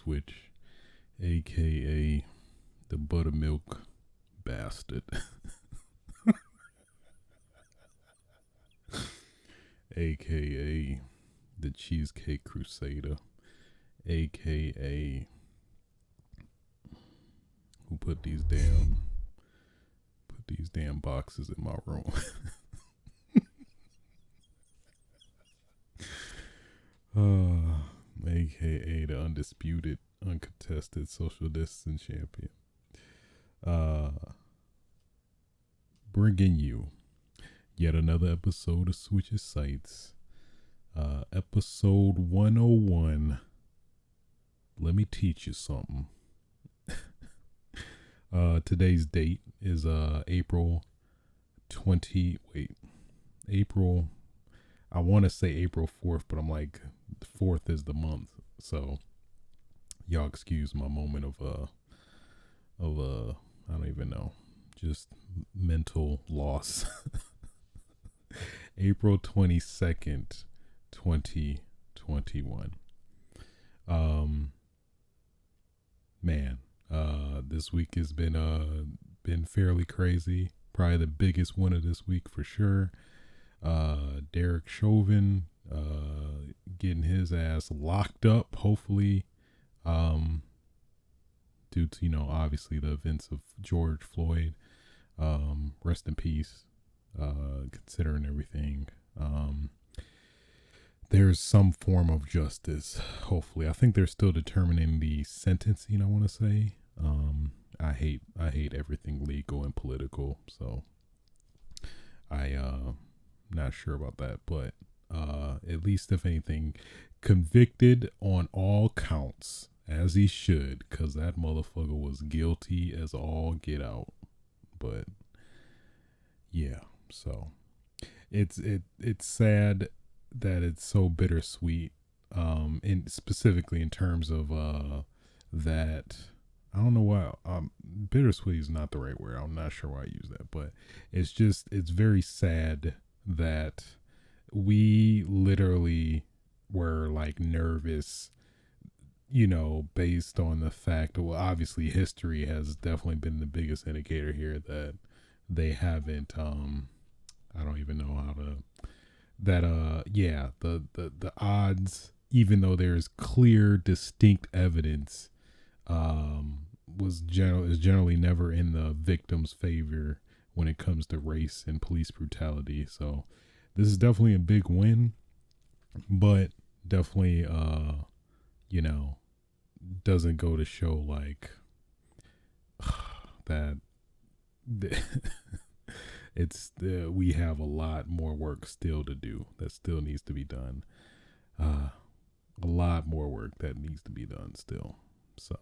Switch, aka the buttermilk bastard, aka the cheesecake crusader, aka who put these damn boxes in my room. AKA the undisputed, uncontested social distance champion. Bringing you yet another episode of Switches Sights. Episode 101. Let me teach you something. Today's date is April 20. April. I want to say April 4th, but I'm like, the 4th is the month. So y'all excuse my moment of I don't even know, just mental loss. April 22nd, 2021. Man, this week has been fairly crazy. Probably the biggest one of this week for sure. Derek Chauvin getting his ass locked up, hopefully, due to, obviously the events of George Floyd. Rest in peace, considering everything. There's some form of justice, hopefully. I think they're still determining the sentencing, I want to say. I hate everything legal and political, so not sure about that, but at least, if anything, convicted on all counts, as he should, because that motherfucker was guilty as all get out. But yeah, so it's sad that it's so bittersweet, specifically in terms of that. I don't know why bittersweet is not the right word. I'm not sure why I use that, but it's very sad that we literally were like nervous, based on the fact that, well, obviously history has definitely been the biggest indicator here that they haven't, I don't even know how to, the odds, even though there's clear, distinct evidence, is generally never in the victim's favor when it comes to race and police brutality. So this is definitely a big win, but definitely, doesn't go to show like that we have a lot more work still to do that still needs to be done. A lot more work that needs to be done still. So,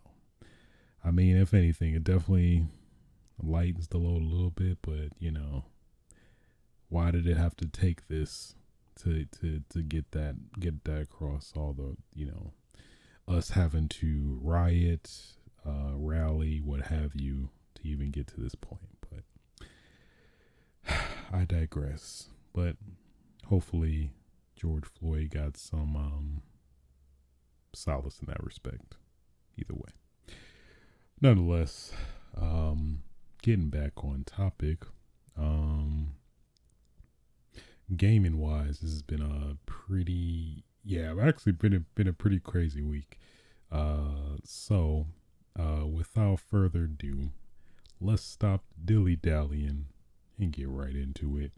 I mean, if anything, it definitely lightens the load a little bit, but why did it have to take this to get that across? All the, us having to riot, rally, what have you, to even get to this point. But I digress. But hopefully George Floyd got some solace in that respect. Either way. Nonetheless, getting back on topic, gaming wise, this has been actually been a pretty crazy week. So without further ado, let's stop dilly-dallying and get right into it.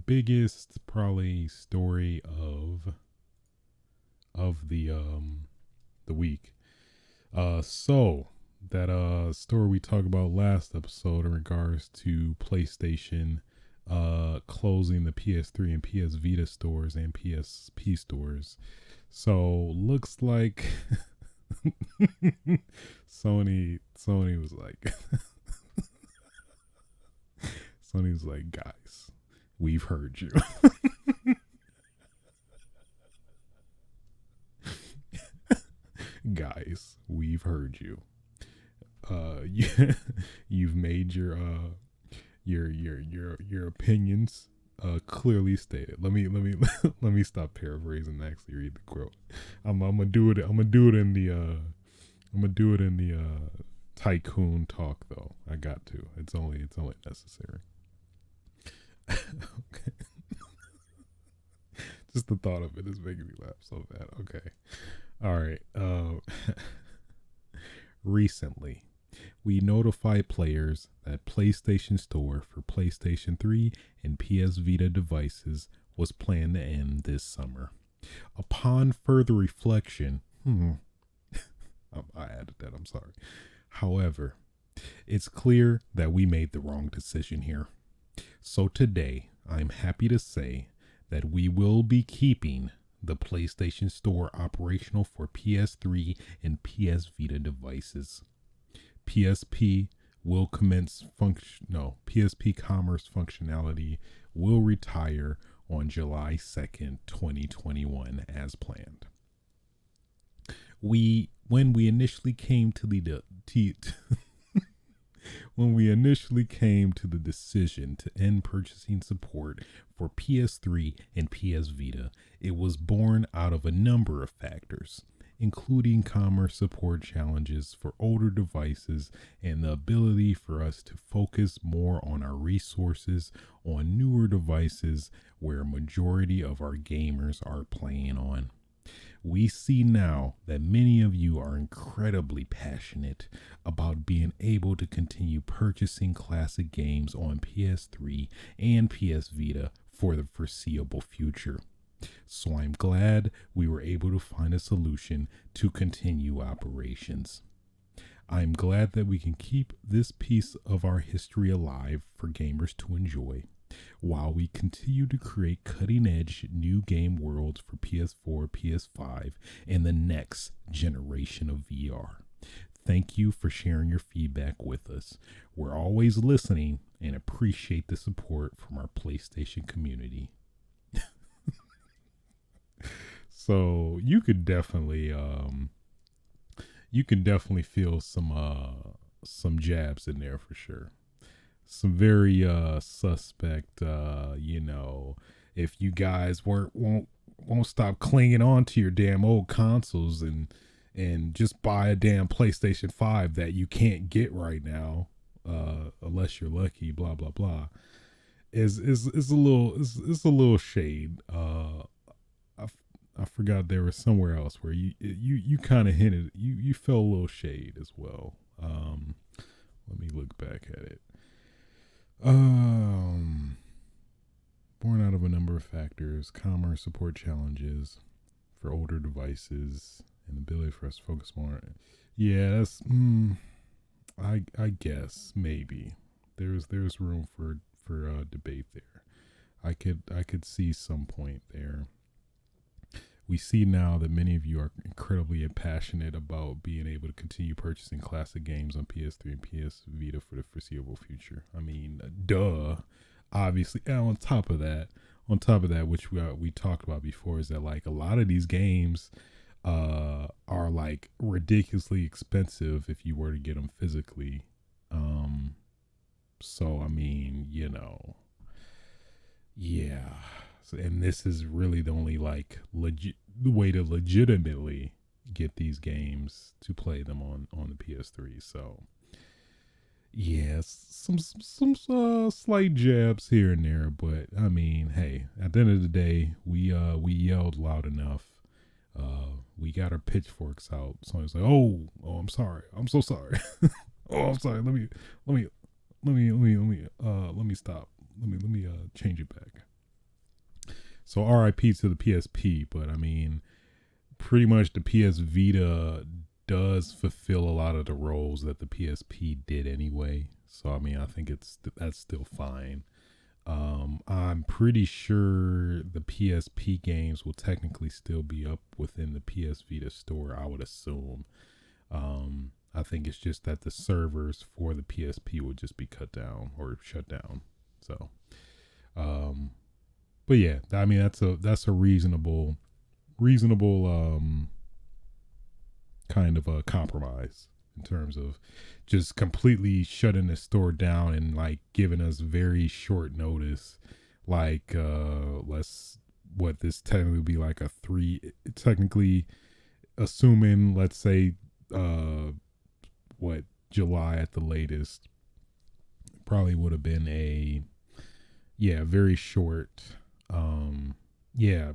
Biggest probably story of the week. So that story we talked about last episode in regards to PlayStation closing the PS3 and PS Vita stores and PSP stores. So looks like Sony was like Sony was like, guys, we've heard you. Guys, we've heard you. You've made your opinions clearly stated. Let me stop paraphrasing and actually read the quote. I'm gonna do it. I'm gonna do it in the tycoon talk though. I got to. It's only necessary. Okay. Just the thought of it is making me laugh so bad. Okay. All right. Recently, we notified players that PlayStation Store for PlayStation 3 and PS Vita devices was planned to end this summer. Upon further reflection, I added that, I'm sorry. However, it's clear that we made the wrong decision here. So today, I'm happy to say that we will be keeping the PlayStation Store operational for PS3 and PS Vita devices. PSP will commence PSP commerce functionality will retire on July 2nd, 2021 as planned. When we initially came to the decision to end purchasing support for PS3 and PS Vita, it was born out of a number of factors, including commerce support challenges for older devices and the ability for us to focus more on our resources on newer devices where a majority of our gamers are playing on. We see now that many of you are incredibly passionate about being able to continue purchasing classic games on PS3 and PS Vita for the foreseeable future. So I'm glad we were able to find a solution to continue operations. I'm glad that we can keep this piece of our history alive for gamers to enjoy, while we continue to create cutting-edge new game worlds for PS4, PS5, and the next generation of VR. Thank you for sharing your feedback with us. We're always listening and appreciate the support from our PlayStation community. So you could definitely feel some jabs in there for sure. Some very suspect, if you guys won't stop clinging on to your damn old consoles and just buy a damn PlayStation 5 that you can't get right now, unless you're lucky, blah blah blah, is a little shade. I forgot there was somewhere else where you kind of hinted, you felt a little shade as well. Let me look back at it. Born out of a number of factors, commerce support challenges for older devices, and ability for us to focus more. Yeah, that's I guess maybe there's room for debate there. I could see some point there. We see now that many of you are incredibly passionate about being able to continue purchasing classic games on PS3 and PS Vita for the foreseeable future. I mean, duh. Obviously, and on top of that, which we talked about before, is that like a lot of these games are like ridiculously expensive if you were to get them physically. So I mean, yeah. So, and this is really the only like the way to legitimately get these games to play them on the PS3. So yeah, some slight jabs here and there, but I mean, hey, at the end of the day, we yelled loud enough. We got our pitchforks out. So it's like, oh, I'm sorry. I'm so sorry. Oh, I'm sorry. Let me stop. Let me change it back. So RIP to the PSP, but I mean, pretty much the PS Vita does fulfill a lot of the roles that the PSP did anyway. So I mean, I think that's still fine. I'm pretty sure the PSP games will technically still be up within the PS Vita store, I would assume. I think it's just that the servers for the PSP would just be cut down or shut down. So, but yeah, I mean that's a reasonable kind of a compromise in terms of just completely shutting the store down and like giving us very short notice. like let's what this technically would be like a three, technically assuming, let's say what, July at the latest, probably would have been a, yeah, very short, yeah,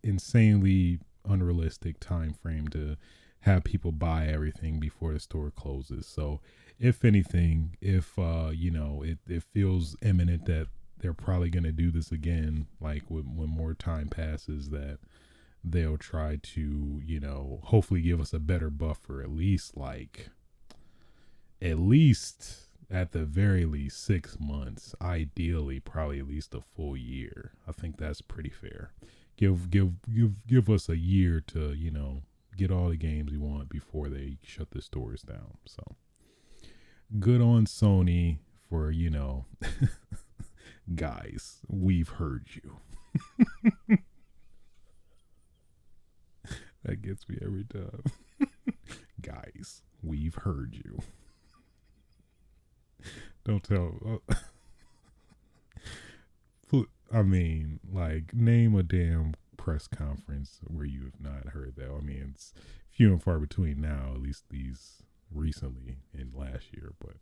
insanely unrealistic time frame to have people buy everything before the store closes. So if anything, if it feels imminent that they're probably going to do this again, like when more time passes, that they'll try to, hopefully give us a better buffer, at least at the very least 6 months, ideally probably at least a full year. I think that's pretty fair. Give us a year to, get all the games we want before they shut the stores down. So good on Sony for, guys, we've heard you. That gets me every time. Guys, we've heard you. Don't tell. I mean, like, name a damn press conference where you have not heard that. I mean, it's few and far between now, at least these recently in last year. But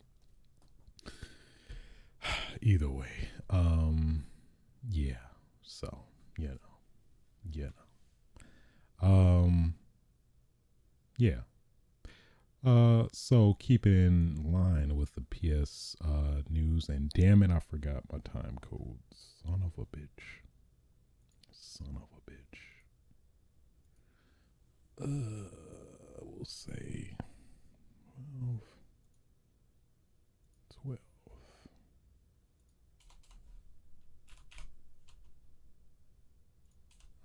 either way, yeah. So, yeah. Yeah. So keep it in line with the PS news, and damn it, I forgot my time code. Son of a bitch. We'll say 12. 12.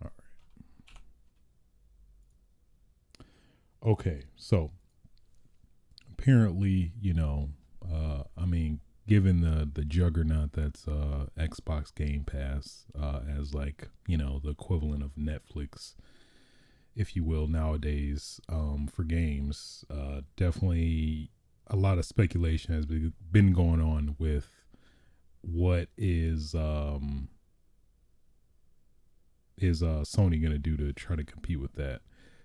All right. Okay, so apparently, I mean, given the juggernaut that's Xbox Game Pass, as like, the equivalent of Netflix, if you will, nowadays, for games, definitely a lot of speculation has been going on with what is Sony gonna do to try to compete with that.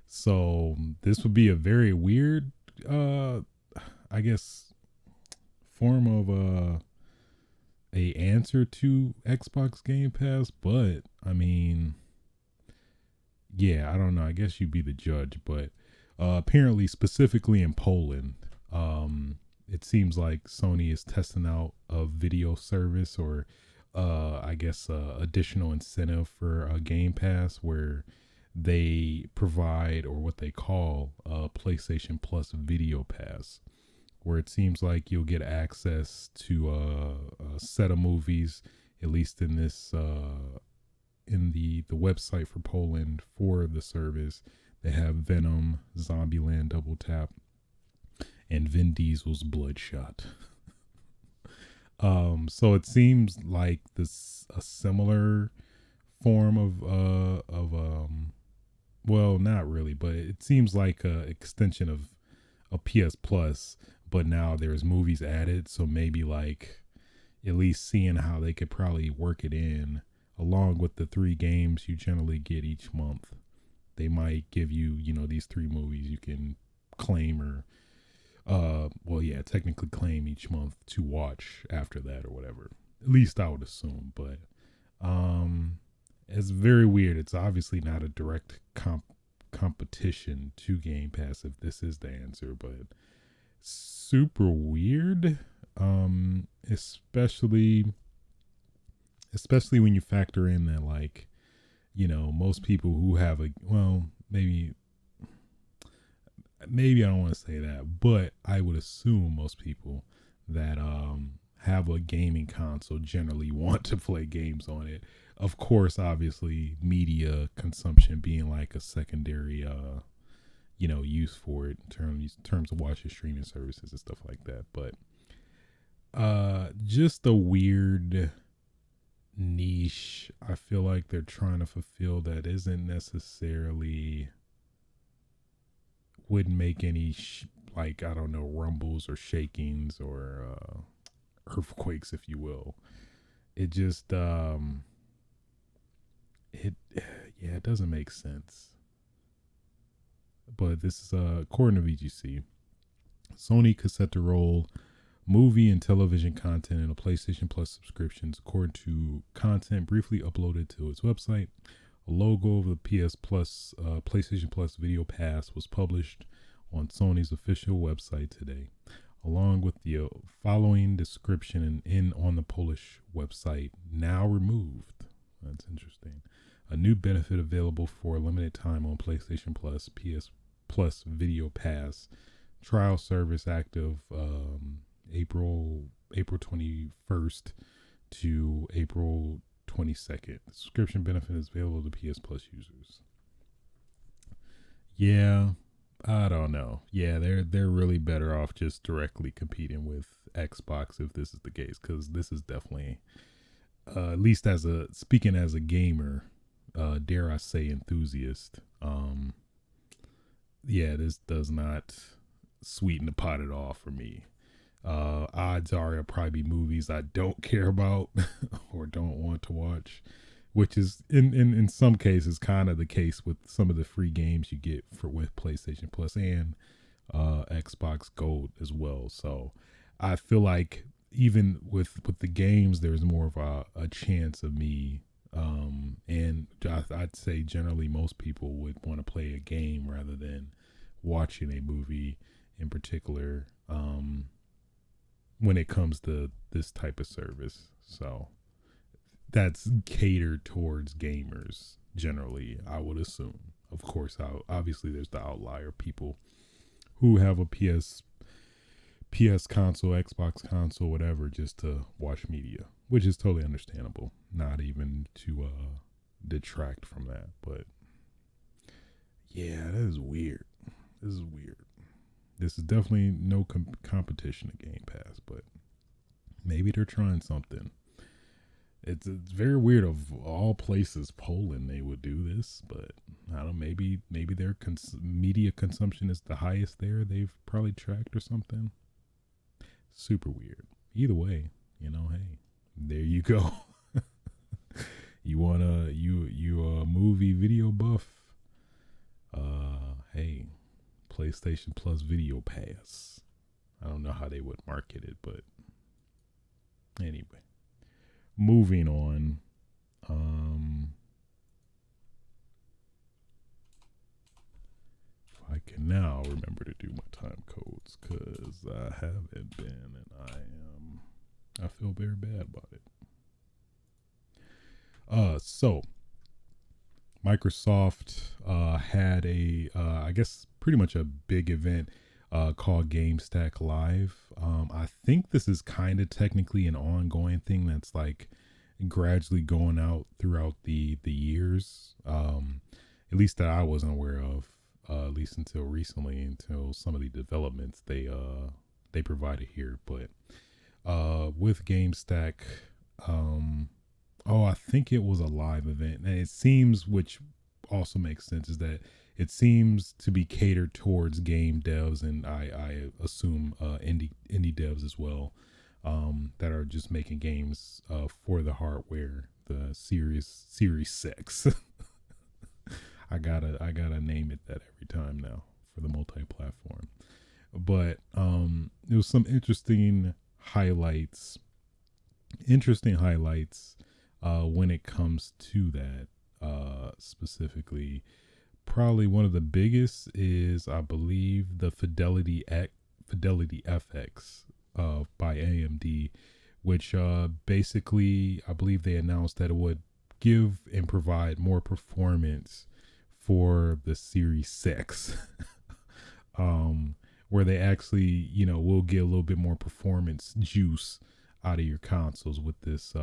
So this would be a very weird, I guess, form of a answer to Xbox Game Pass, but I mean, yeah, I don't know. I guess you'd be the judge, but apparently, specifically in Poland, it seems like Sony is testing out a video service, or I guess additional incentive for a Game Pass, where they provide, or what they call, a PlayStation Plus Video Pass, where it seems like you'll get access to a set of movies, at least in this in the website for Poland for the service. They have Venom, Zombieland Double Tap, and Vin Diesel's Bloodshot. So it seems like this a similar form of well, not really, but it seems like a extension of a PS Plus, but now there's movies added, so maybe like at least seeing how they could probably work it in along with the 3 games you generally get each month. They might give you, these 3 movies you can claim, or technically claim each month to watch after that or whatever. At least I would assume, but it's very weird. It's obviously not a direct competition to Game Pass if this is the answer, but super weird. Especially when you factor in that, like, most people who have maybe I don't want to say that, but I would assume most people that have a gaming console generally want to play games on it. Of course, obviously, media consumption being like a secondary use for it in terms of watching streaming services and stuff like that. But just a weird niche I feel like they're trying to fulfill that isn't necessarily, wouldn't make any I don't know, rumbles or shakings or earthquakes, if you will. It just it yeah, it doesn't make sense. But this is according to VGC, Sony could set to roll movie and television content in a PlayStation Plus subscriptions, according to content briefly uploaded to its website. A logo of the PS Plus, PlayStation Plus Video Pass was published on Sony's official website today, along with the following description and in on the Polish website, now removed. That's interesting. A new benefit available for a limited time on PlayStation Plus, PS Plus Video Pass. Trial service active April 21st to April 22nd. The subscription benefit is available to PS Plus users. Yeah, I don't know. Yeah, they're really better off just directly competing with Xbox if this is the case, because this is definitely, at least as a gamer, dare I say enthusiast. Yeah, this does not sweeten the pot at all for me. Odds are it'll probably be movies I don't care about or don't want to watch, which is in some cases kind of the case with some of the free games you get with PlayStation Plus and Xbox Gold as well. So I feel like even with the games, there's more of a chance of me. And I'd say generally most people would want to play a game rather than watching a movie in particular, when it comes to this type of service. So that's catered towards gamers generally, I would assume. Of course, obviously there's the outlier people who have a PS console, Xbox console, whatever, just to watch media, which is totally understandable. Not even to detract from that, but yeah, that is weird. This is weird. This is definitely no competition to Game Pass, but maybe they're trying something. It's very weird. Of all places, Poland, they would do this, but I don't know. Maybe their media consumption is the highest there. They've probably tracked or something. Super weird. Either way, hey, there you go. You want you a movie video buff? Hey, PlayStation Plus Video Pass. I don't know how they would market it, but anyway. Moving on. If I can now remember to do my time codes, because I haven't been, and I feel very bad about it. So Microsoft had I guess pretty much a big event called Gamestack Live. I think this is kind of technically an ongoing thing that's like gradually going out throughout the years, at least that I wasn't aware of, at least until recently, until some of the developments they provided here. But with Gamestack, I think it was a live event, and it seems, which also makes sense, is that it seems to be catered towards game devs, and I assume indie devs as well, that are just making games for the hardware, the Series 6. I gotta name it that every time now for the multi-platform. But there was some interesting highlights when it comes to that, specifically. Probably one of the biggest is, I believe, the Fidelity FX by AMD, which basically, I believe they announced that it would give and provide more performance for the Series 6. Where they actually, will get a little bit more performance juice out of your consoles with this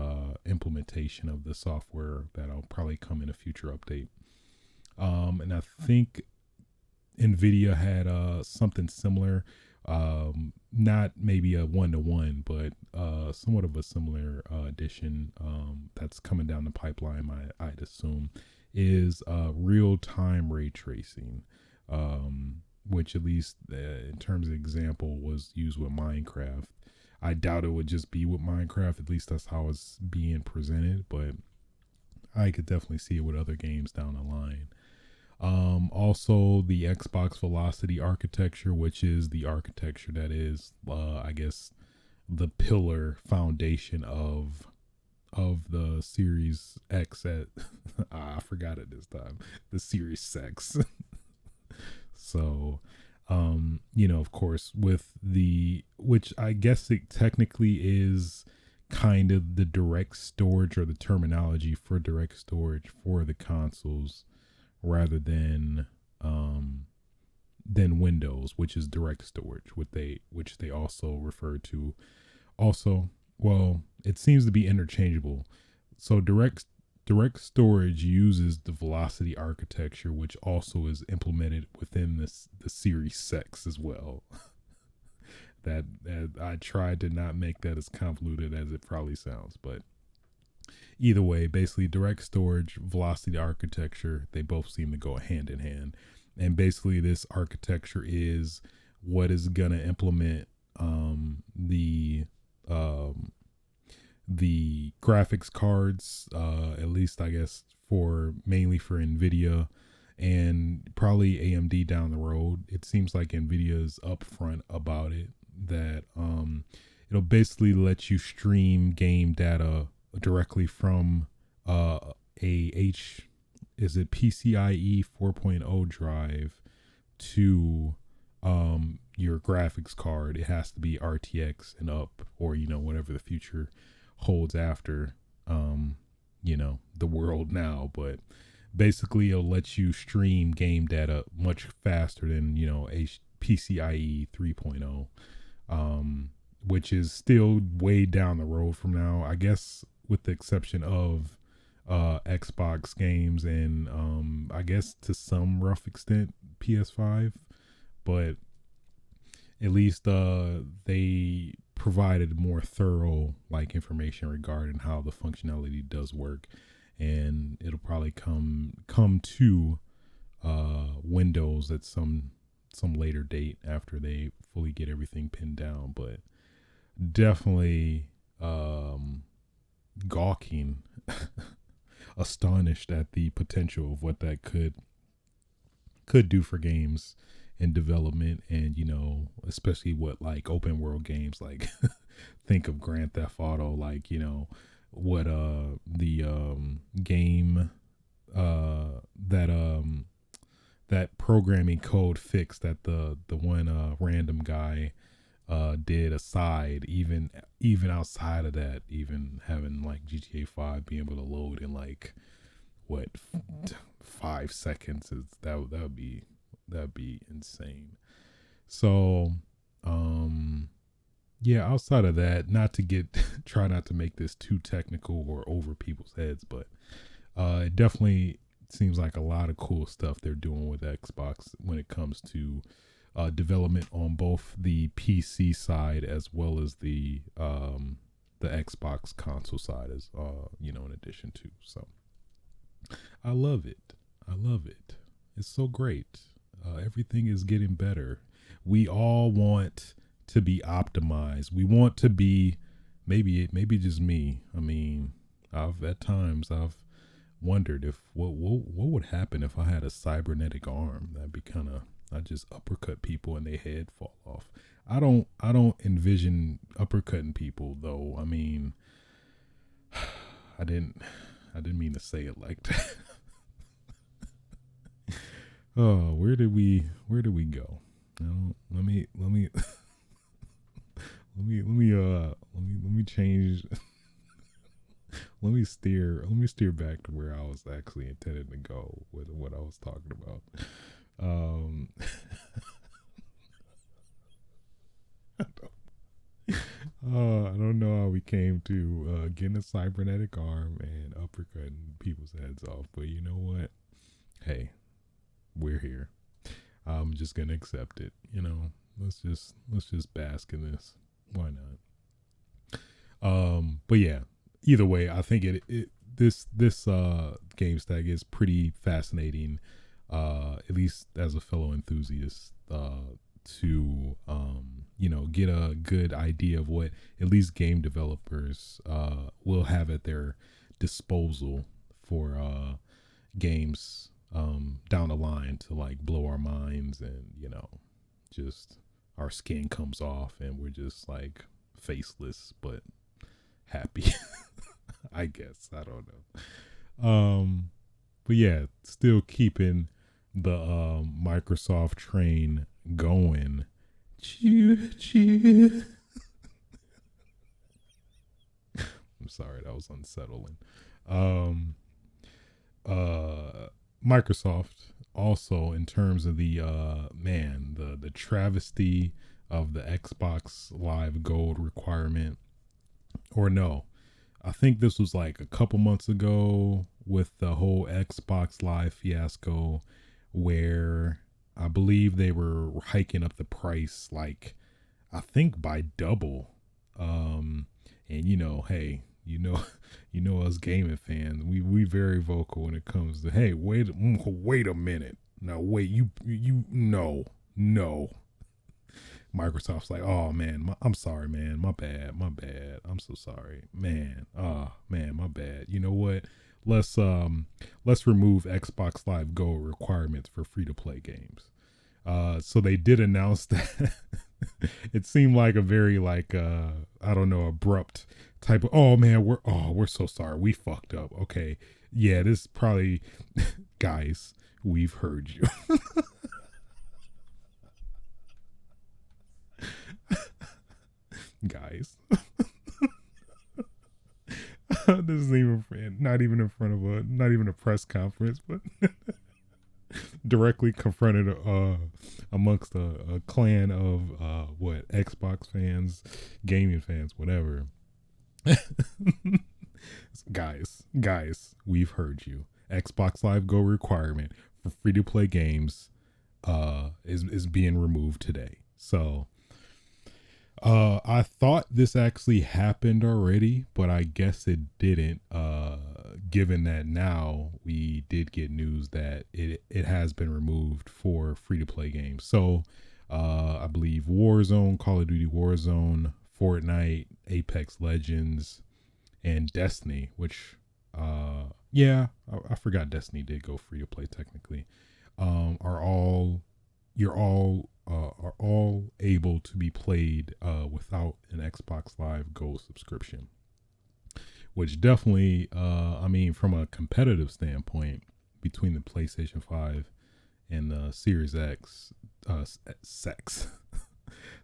implementation of the software that'll probably come in a future update. And I think NVIDIA had something similar, not maybe a 1-to-1, but somewhat of a similar addition that's coming down the pipeline, I'd assume, is real-time ray tracing, which at least in terms of example was used with Minecraft. I doubt it would just be with Minecraft, at least that's how it's being presented, but I could definitely see it with other games down the line. Also the Xbox Velocity architecture, which is the architecture that is, I guess, the pillar foundation of the Series X at I forgot it this time. The Series X. So, of course, with the which I guess it technically is kind of the direct storage or the terminology for direct storage for the consoles rather than Windows, which is direct storage, which they also refer to. Also, well, it seems to be interchangeable. So direct storage uses the velocity architecture, which also is implemented within the Series X as well. that I tried to not make that as convoluted as it probably sounds, but either way, basically direct storage, velocity architecture, they both seem to go hand in hand. And basically this architecture is what is going to implement the graphics cards, at least I guess mainly for Nvidia and probably AMD down the road. It seems like Nvidia is upfront about it, that it'll basically let you stream game data directly from is it PCIe 4.0 drive to your graphics card. It has to be RTX and up, or whatever the future holds after the world now. But basically it'll let you stream game data much faster than PCIe 3.0, which is still way down the road from now, I guess, with the exception of Xbox games and I guess to some rough extent PS5. But at least they provided more thorough information regarding how the functionality does work, and it'll probably come to Windows at some later date after they fully get everything pinned down. But definitely gawking astonished at the potential of what that could do for games in development, and especially what open world games, think of Grand Theft Auto, what the game that programming code fix that the one random guy did aside, even outside of that, even having GTA 5 being able to load in 5 seconds, that'd be insane. So yeah, outside of that, not to try not to make this too technical or over people's heads, but it definitely seems like a lot of cool stuff they're doing with Xbox when it comes to development on both the PC side as well as the Xbox console side, as in addition to. So I love it. It's so great. Everything is getting better. We all want to be optimized. We want to be, maybe just me. I mean, at times I've wondered if what would happen if I had a cybernetic arm. That'd be kind of, I just uppercut people and their head fall off. I don't envision uppercutting people though. I mean, I didn't mean to say it like that. Oh, where did we go? Let me change. let me steer back to where I was actually intended to go with what I was talking about. I don't know how we came to getting a cybernetic arm and uppercutting people's heads off, but you know what? Hey, we're here. I'm just gonna accept it. Let's just bask in this. Why not? But yeah, either way, I think this Gamestack is pretty fascinating. At least as a fellow enthusiast, to get a good idea of what at least game developers will have at their disposal for games down the line to like blow our minds, and just our skin comes off and we're just like faceless but happy. I guess, I don't know. But yeah, still keeping the Microsoft train going. Choo choo. I'm sorry, that was unsettling. Microsoft also, in terms of the the travesty of the Xbox Live Gold requirement, or no, I think this was like a couple months ago with the whole Xbox Live fiasco, where I believe they were hiking up the price, like I think by double. And hey, us gaming fans, we very vocal when it comes to, hey, wait a minute. Now wait, you no. Microsoft's like, oh man, I'm sorry, man, my bad. I'm so sorry, man. Man, my bad. You know what? Let's remove Xbox Live Gold requirements for free to play games. So they did announce that. It seemed like a very like I don't know, abrupt type of, oh man, we're so sorry, we fucked up. Okay, yeah, this probably guys, we've heard you. Guys. This is not even in front of not even a press conference, but directly confronted amongst a clan of Xbox fans, gaming fans, whatever. guys, we've heard you. Xbox Live Go requirement for free to play games is being removed today. So I thought this actually happened already, but I guess it didn't, given that now we did get news that it has been removed for free to play games. So I believe Warzone, Call of Duty Warzone, Fortnite, Apex Legends, and Destiny, which I forgot Destiny did go free to play technically, are all able to be played without an Xbox Live Gold subscription, which definitely, I mean, from a competitive standpoint, between the PlayStation 5 and the Series X,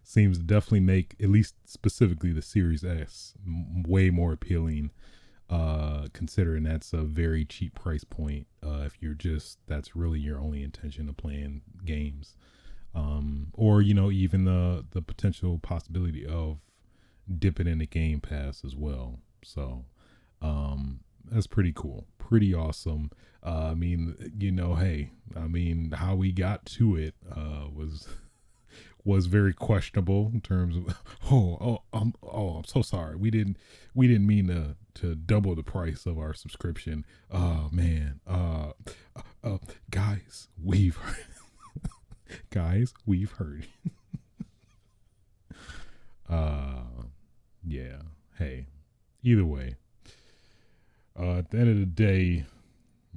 seems to definitely make, at least specifically the Series S, way more appealing, considering that's a very cheap price point, if that's really your only intention of playing games. Or even the potential possibility of dipping into Game Pass as well. So that's pretty cool, pretty awesome. I mean, hey, I mean, how we got to it was very questionable in terms of I'm so sorry, we didn't mean to double the price of our subscription. Oh man, guys, we've heard. Yeah, hey, either way, at the end of the day,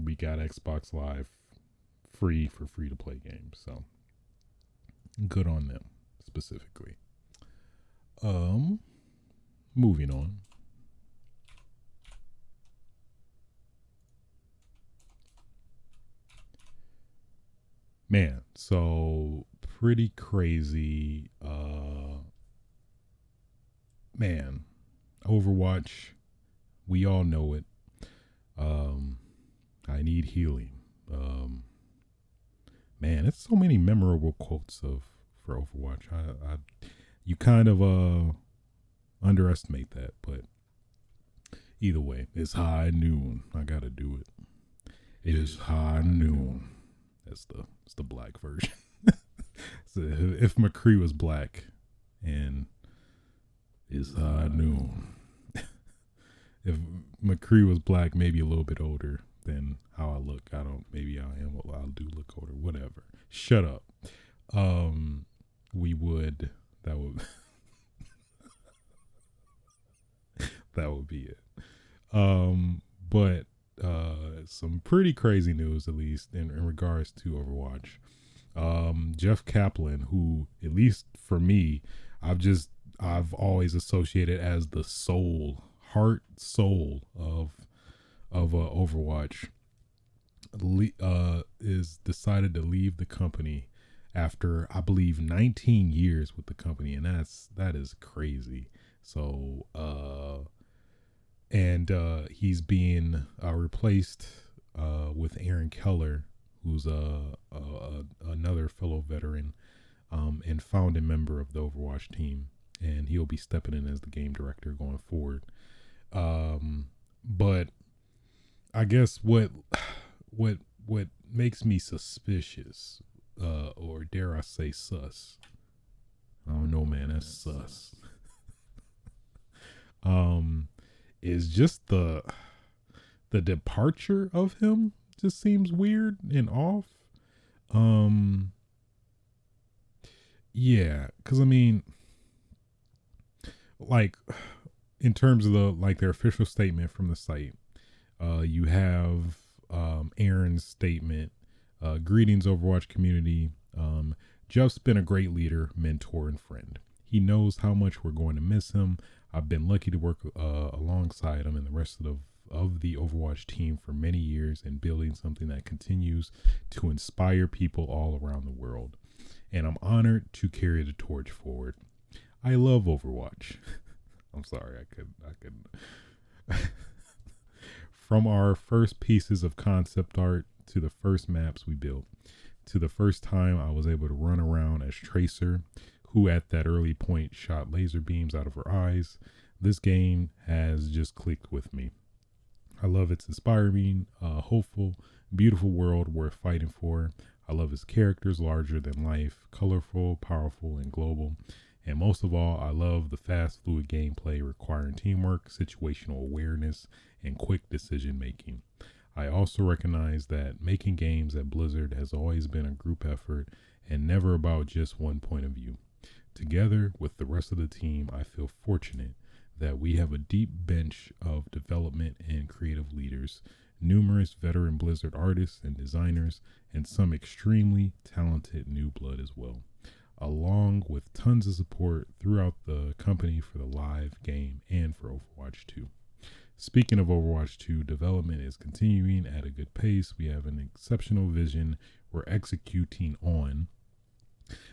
we got Xbox Live free for free to play games, so good on them specifically. Moving on. Man, so pretty crazy. Man, Overwatch, we all know it. I need healing. Man, it's so many memorable quotes for Overwatch. You kind of underestimate that, but either way, it's high noon. I gotta do it. It is high noon. It's the black version. So if McCree was black and is high noon. If McCree was black, maybe a little bit older than how I look. Maybe I am. Well, I do look older. Whatever. Shut up. That would that would be it. But some pretty crazy news, at least in regards to Overwatch. Jeff Kaplan, who, at least for me, I've always associated as the heart soul of Overwatch, is decided to leave the company after, I believe, 19 years with the company, and that is crazy. So he's being replaced with Aaron Keller, who's another fellow veteran and founding member of the Overwatch team, and he'll be stepping in as the game director going forward. But I guess what makes me suspicious, or dare I say sus? I don't know, man. That's sus. Is just the departure of him just seems weird and off. Yeah, because I mean, like, in terms of their official statement from the site, you have Aaron's statement. Greetings, Overwatch community. Jeff's been a great leader, mentor, and friend. He knows how much we're going to miss him. I've been lucky to work alongside him and the rest of the Overwatch team for many years and building something that continues to inspire people all around the world. And I'm honored to carry the torch forward. I love Overwatch. I'm sorry, I could. From our first pieces of concept art to the first maps we built, to the first time I was able to run around as Tracer, who at that early point shot laser beams out of her eyes, this game has just clicked with me. I love its inspiring, hopeful, beautiful world worth fighting for. I love its characters, larger than life, colorful, powerful, and global. And most of all, I love the fast, fluid gameplay requiring teamwork, situational awareness, and quick decision making. I also recognize that making games at Blizzard has always been a group effort and never about just one point of view. Together with the rest of the team, I feel fortunate that we have a deep bench of development and creative leaders, numerous veteran Blizzard artists and designers, and some extremely talented new blood as well, along with tons of support throughout the company for the live game and for Overwatch 2. Speaking of Overwatch 2, development is continuing at a good pace. We have an exceptional vision we're executing on.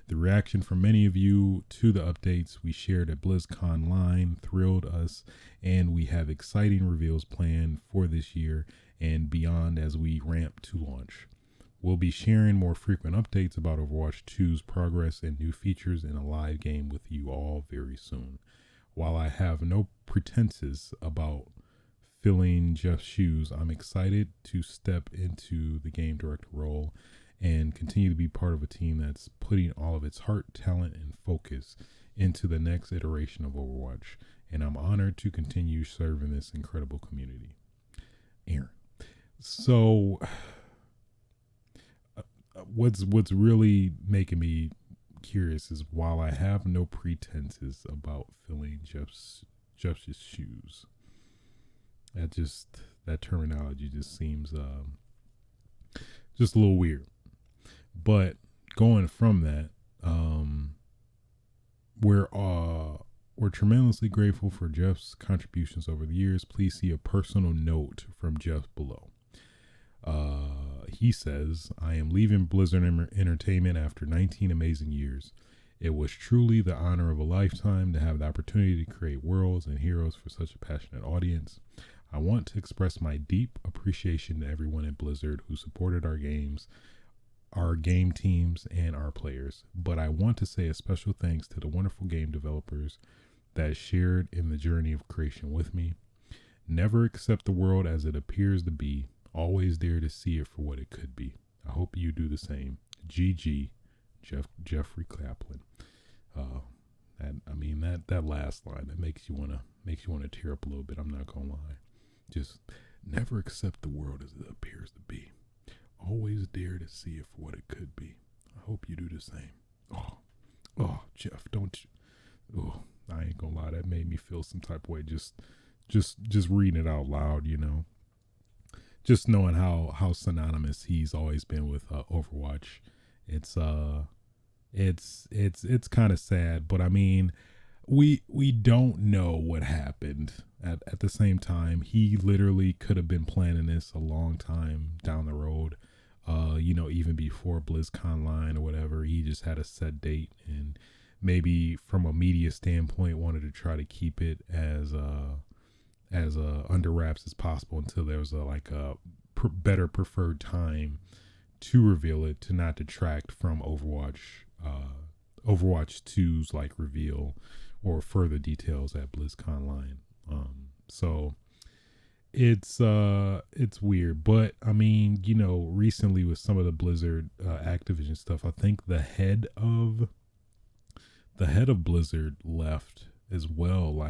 The reaction from many of you to the updates we shared at BlizzCon Line thrilled us, and we have exciting reveals planned for this year and beyond as we ramp to launch. We'll be sharing more frequent updates about Overwatch 2's progress and new features in a live game with you all very soon. While I have no pretenses about filling Jeff's shoes, I'm excited to step into the game director role and continue to be part of a team that's putting all of its heart, talent, and focus into the next iteration of Overwatch. And I'm honored to continue serving this incredible community. Aaron. So what's really making me curious is, while I have no pretenses about filling Jeff's shoes, that terminology just seems just a little weird. But going from that, we're tremendously grateful for Jeff's contributions over the years. Please see a personal note from Jeff below. He says, I am leaving Blizzard Entertainment after 19 amazing years. It was truly the honor of a lifetime to have the opportunity to create worlds and heroes for such a passionate audience. I want to express my deep appreciation to everyone at Blizzard who supported our games, our game teams, and our players. But I want to say a special thanks to the wonderful game developers that shared in the journey of creation with me. Never accept the world as it appears to be. Always dare to see it for what it could be. I hope you do the same. GG, Jeffrey Kaplan. That last line, that makes you wanna tear up a little bit. I'm not gonna lie. Just never accept the world as it appears to be. Always dare to see it for what it could be. I hope you do the same. Oh, Jeff, don't you? Oh, I ain't gonna lie. That made me feel some type of way. Just reading it out loud, you know. just knowing how synonymous he's always been with Overwatch, it's it's kind of sad. But I mean, we don't know what happened. At the same time, he literally could have been planning this a long time down the road. Even before BlizzCon line or whatever, he just had a set date, and maybe from a media standpoint wanted to try to keep it as under wraps as possible until there was a better preferred time to reveal it, to not detract from Overwatch 2's reveal or further details at BlizzCon line. So it's weird, but I mean, recently with some of the Blizzard Activision stuff, I think the head of Blizzard left as well,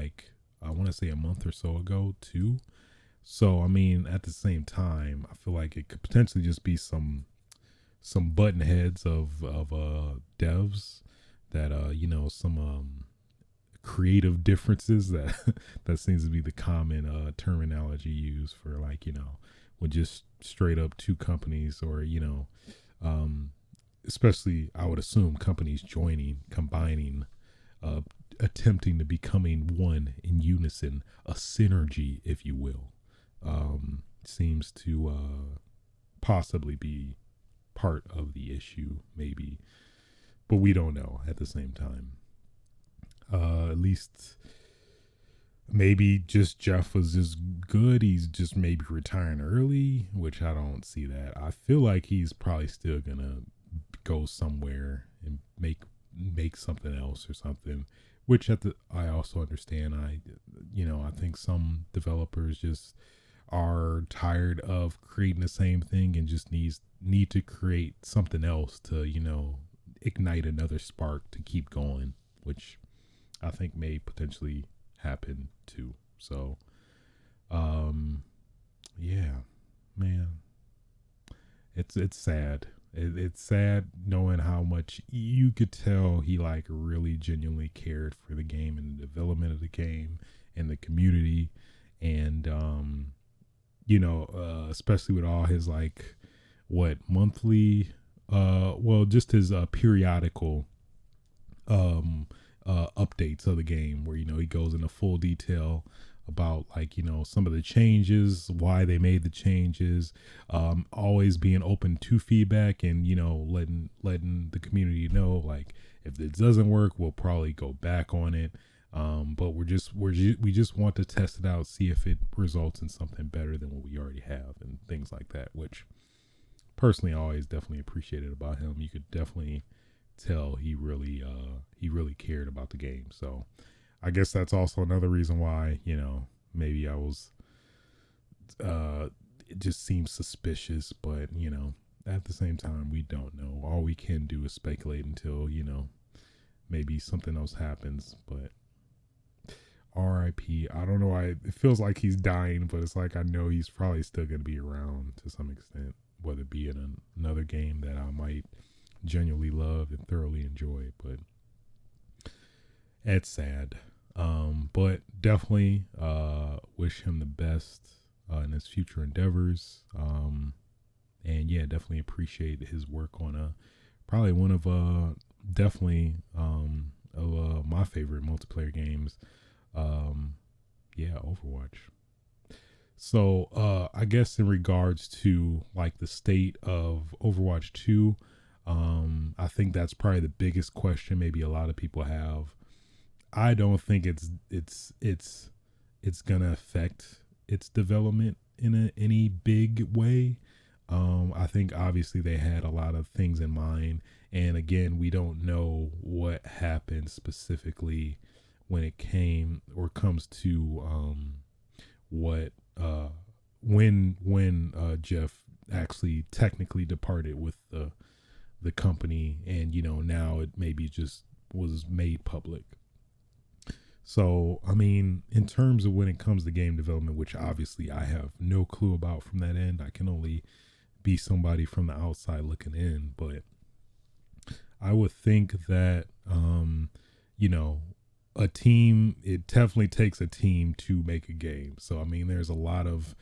I want to say a month or so ago too. So I mean, at the same time, I feel like it could potentially just be some button heads of devs that some creative differences that seems to be the common terminology used for when just straight up two companies, or especially I would assume companies combining, attempting to becoming one in unison, a synergy, if you will, seems to possibly be part of the issue, maybe, but we don't know at the same time. At least maybe just Jeff was just good. He's just maybe retiring early, which I don't see that. I feel like he's probably still gonna go somewhere and make something else or something, which I also understand. I think some developers just are tired of creating the same thing and just need to create something else to ignite another spark to keep going, which I think may potentially happen too. So yeah, man, it's sad. It's sad knowing how much you could tell he really genuinely cared for the game and the development of the game and the community, and especially with all his monthly just his periodical updates of the game, where he goes into full detail about some of the changes, why they made the changes, always being open to feedback, and letting the community know if it doesn't work, we'll probably go back on it, but we just want to test it out, see if it results in something better than what we already have, and things like that, which personally I always definitely appreciated about him. You could definitely tell he really cared about the game. So I guess that's also another reason why maybe I was it just seems suspicious, but at the same time, we don't know. All we can do is speculate until maybe something else happens. But RIP. I don't know. It feels like he's dying, but it's I know he's probably still going to be around to some extent, whether it be in another game that I might genuinely love and thoroughly enjoy. But it's sad. But definitely wish him the best in his future endeavors. And yeah, definitely appreciate his work on probably one of definitely of my favorite multiplayer games. Overwatch. So I guess in regards to the state of Overwatch 2, I think that's probably the biggest question maybe a lot of people have. I don't think it's gonna affect its development in any big way. I think obviously they had a lot of things in mind, and again, we don't know what happened specifically when it comes to when Jeff actually technically departed with the company, and now it maybe just was made public. So I mean, in terms of when it comes to game development, which obviously I have no clue about from that end, I can only be somebody from the outside looking in, but I would think that a team, it definitely takes a team to make a game. So I mean, there's a lot of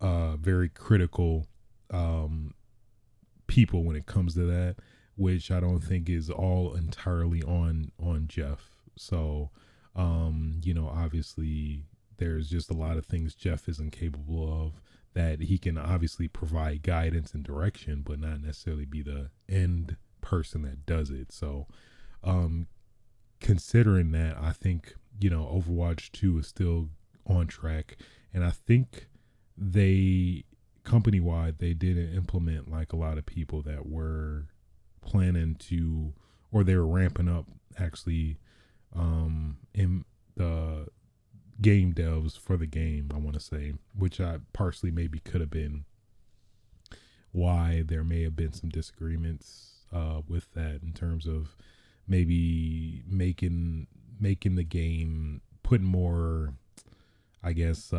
very critical people when it comes to that, which I don't think is all entirely on Jeff. So, obviously there's just a lot of things Jeff isn't capable of, that he can obviously provide guidance and direction, but not necessarily be the end person that does it. So, considering that, I think, Overwatch 2 is still on track. And I think company wide, they didn't implement like a lot of people that were planning to, or they were ramping up actually, in the game devs for the game, I want to say, which I partially maybe could have been why there may have been some disagreements with that, in terms of maybe making the game, putting more, I guess,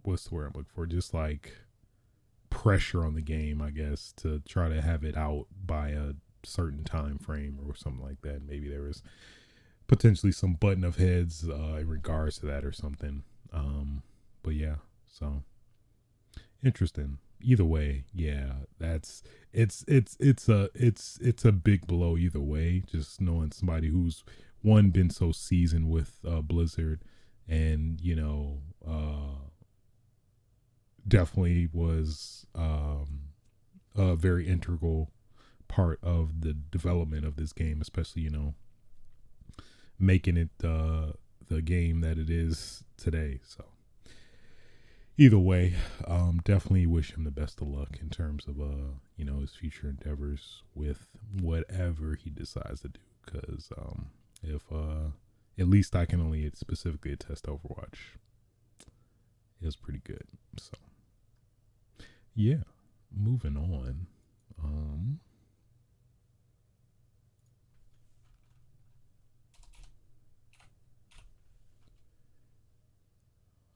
what's the word I'm looking for? Just like pressure on the game, I guess, to try to have it out by a certain time frame or something like that. Maybe there was potentially some button of heads in regards to that or something. But yeah, so interesting. Either way, yeah, it's a big blow either way. Just knowing somebody who's been so seasoned with Blizzard, and definitely was a very integral part of the development of this game, especially making it the game that it is today. So either way, definitely wish him the best of luck in terms of his future endeavors with whatever he decides to do, because if at least I can only specifically attest Overwatch, it was pretty good. So yeah, moving on.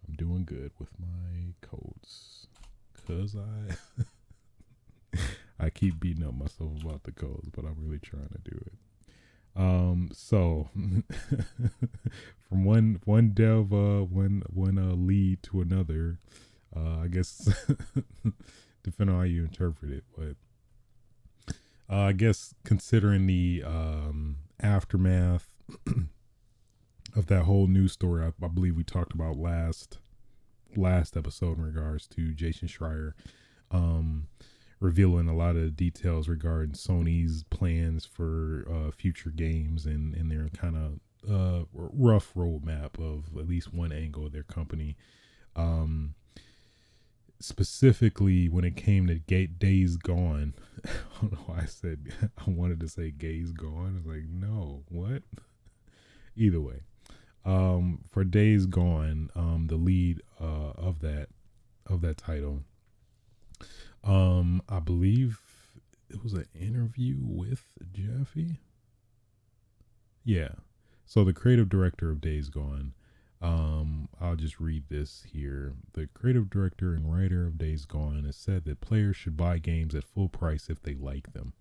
I'm doing good with my codes, because I keep beating up myself about the codes, but I'm really trying to do it. So from one dev, one lead to another, I guess, depending on how you interpret it, but I guess considering the aftermath of that whole news story, I believe we talked about last episode in regards to Jason Schreier, revealing a lot of details regarding Sony's plans for future games and their kind of rough roadmap of at least one angle of their company. Specifically when it came to Days Gone. I don't know why I said I wanted to say Gays Gone. I was like, no, what? Either way, for Days Gone, the lead of that title, I believe it was an interview with Jeffy. Yeah. So the creative director of Days Gone, I'll just read this here. The creative director and writer of Days Gone has said that players should buy games at full price if they like them,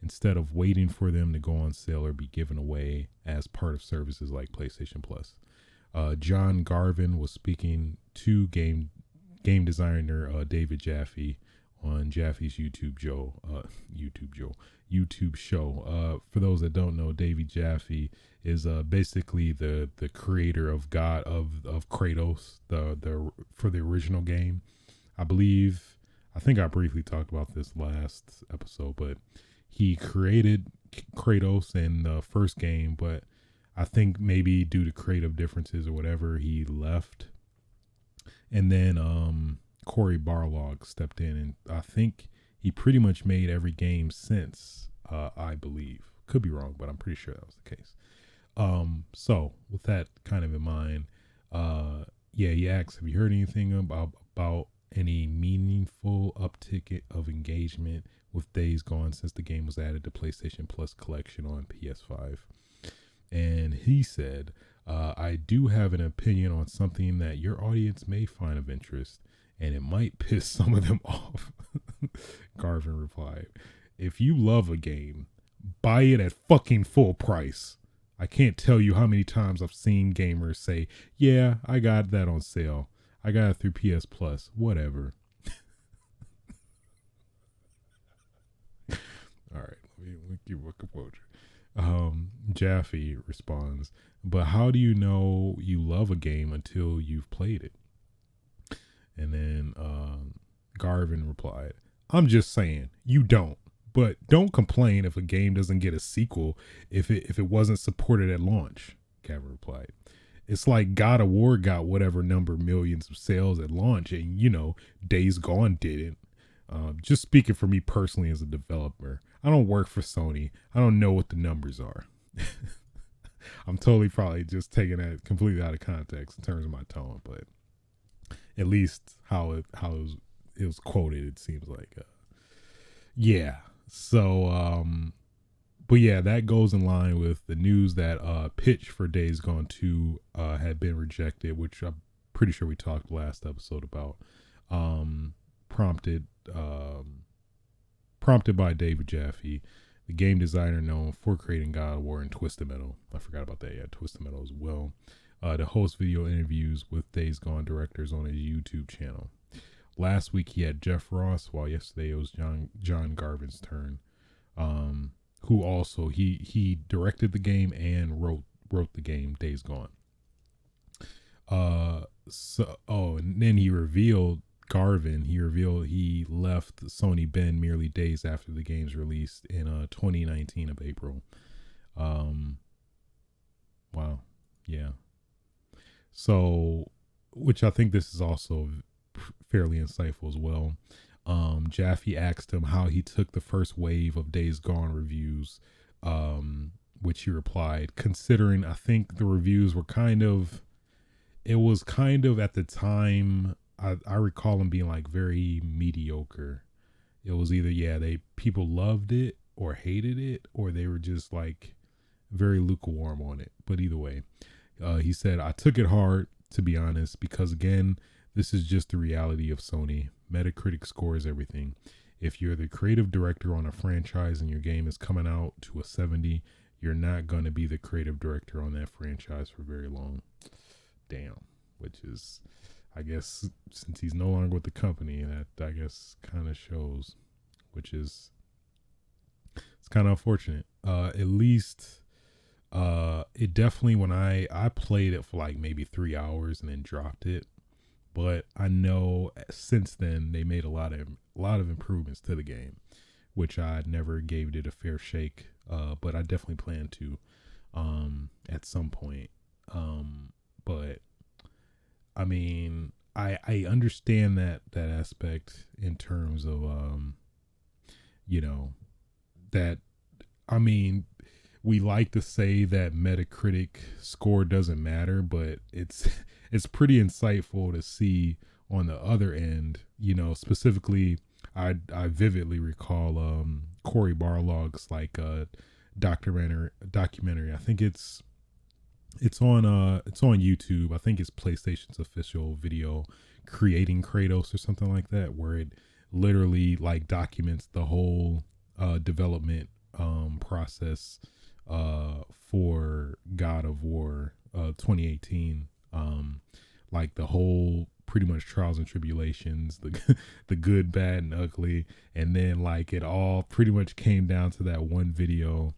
instead of waiting for them to go on sale or be given away as part of services like PlayStation Plus. John Garvin was speaking to game designer David Jaffe on Jaffe's YouTube show. For those that don't know, David Jaffe is basically the creator of God of Kratos, the for the original game. I think I briefly talked about this last episode, but he created Kratos in the first game, but I think maybe due to creative differences or whatever, he left. And then Corey Barlog stepped in, and I think he pretty much made every game since, I believe. Could be wrong, but I'm pretty sure that was the case. So with that kind of in mind, he asks, have you heard anything about any meaningful uptick of engagement with Days Gone since the game was added to PlayStation Plus collection on PS5? And he said, I do have an opinion on something that your audience may find of interest, and it might piss some of them off. Garvin replied, if you love a game, buy it at fucking full price. I can't tell you how many times I've seen gamers say, yeah, I got that on sale. I got it through PS Plus. Whatever. All right, let me keep my composure. Jaffe responds, but how do you know you love a game until you've played it? And then Garvin replied, I'm just saying, you don't. But don't complain if a game doesn't get a sequel if it wasn't supported at launch, Gavin replied. It's like God of War got whatever number millions of sales at launch, and Days Gone didn't. Just speaking for me personally as a developer, I don't work for Sony. I don't know what the numbers are. I'm totally probably just taking that completely out of context in terms of my tone, but at least how it was quoted, it seems like. Yeah. So, but yeah, that goes in line with the news that pitch for Days Gone 2 had been rejected, which I'm pretty sure we talked last episode about. Prompted by David Jaffe, the game designer known for creating God of War and Twisted Metal. I forgot about that. Yeah, Twisted Metal as well. To host video interviews with Days Gone directors on his YouTube channel. Last week he had Jeff Ross, while yesterday it was John Garvin's turn. Who also he directed the game and wrote the game Days Gone. And then he revealed he left Sony Bend merely days after the game's release in 2019 of April. Wow. Yeah. So, which I think this is also fairly insightful as well. Jaffe asked him how he took the first wave of Days Gone reviews, which he replied, considering I think the reviews were it was at the time, I recall them being like very mediocre. It was either, people loved it or hated it, or they were just like very lukewarm on it. But either way, he said, I took it hard, to be honest, because again, this is just the reality of Sony. Metacritic scores everything. If you're the creative director on a franchise and your game is coming out to a 70, you're not going to be the creative director on that franchise for very long. Damn. Which is, I guess, since he's no longer with the company, that I guess kind of shows, which is, it's kind of unfortunate. At least, it definitely, when I played it for like maybe 3 hours and then dropped it. But I know since then they made a lot of improvements to the game, which I never gave it a fair shake. But I definitely plan to, at some point. But I mean, I understand that aspect in terms of, that, I mean, we like to say that Metacritic score doesn't matter, but it's pretty insightful to see on the other end, specifically, I vividly recall Cory Barlog's like documentary. I think it's on YouTube. I think it's PlayStation's official video, Creating Kratos or something like that, where it literally like documents the whole development process for God of War 2018, like the whole pretty much trials and tribulations, the good, bad, and ugly, and then like it all pretty much came down to that one video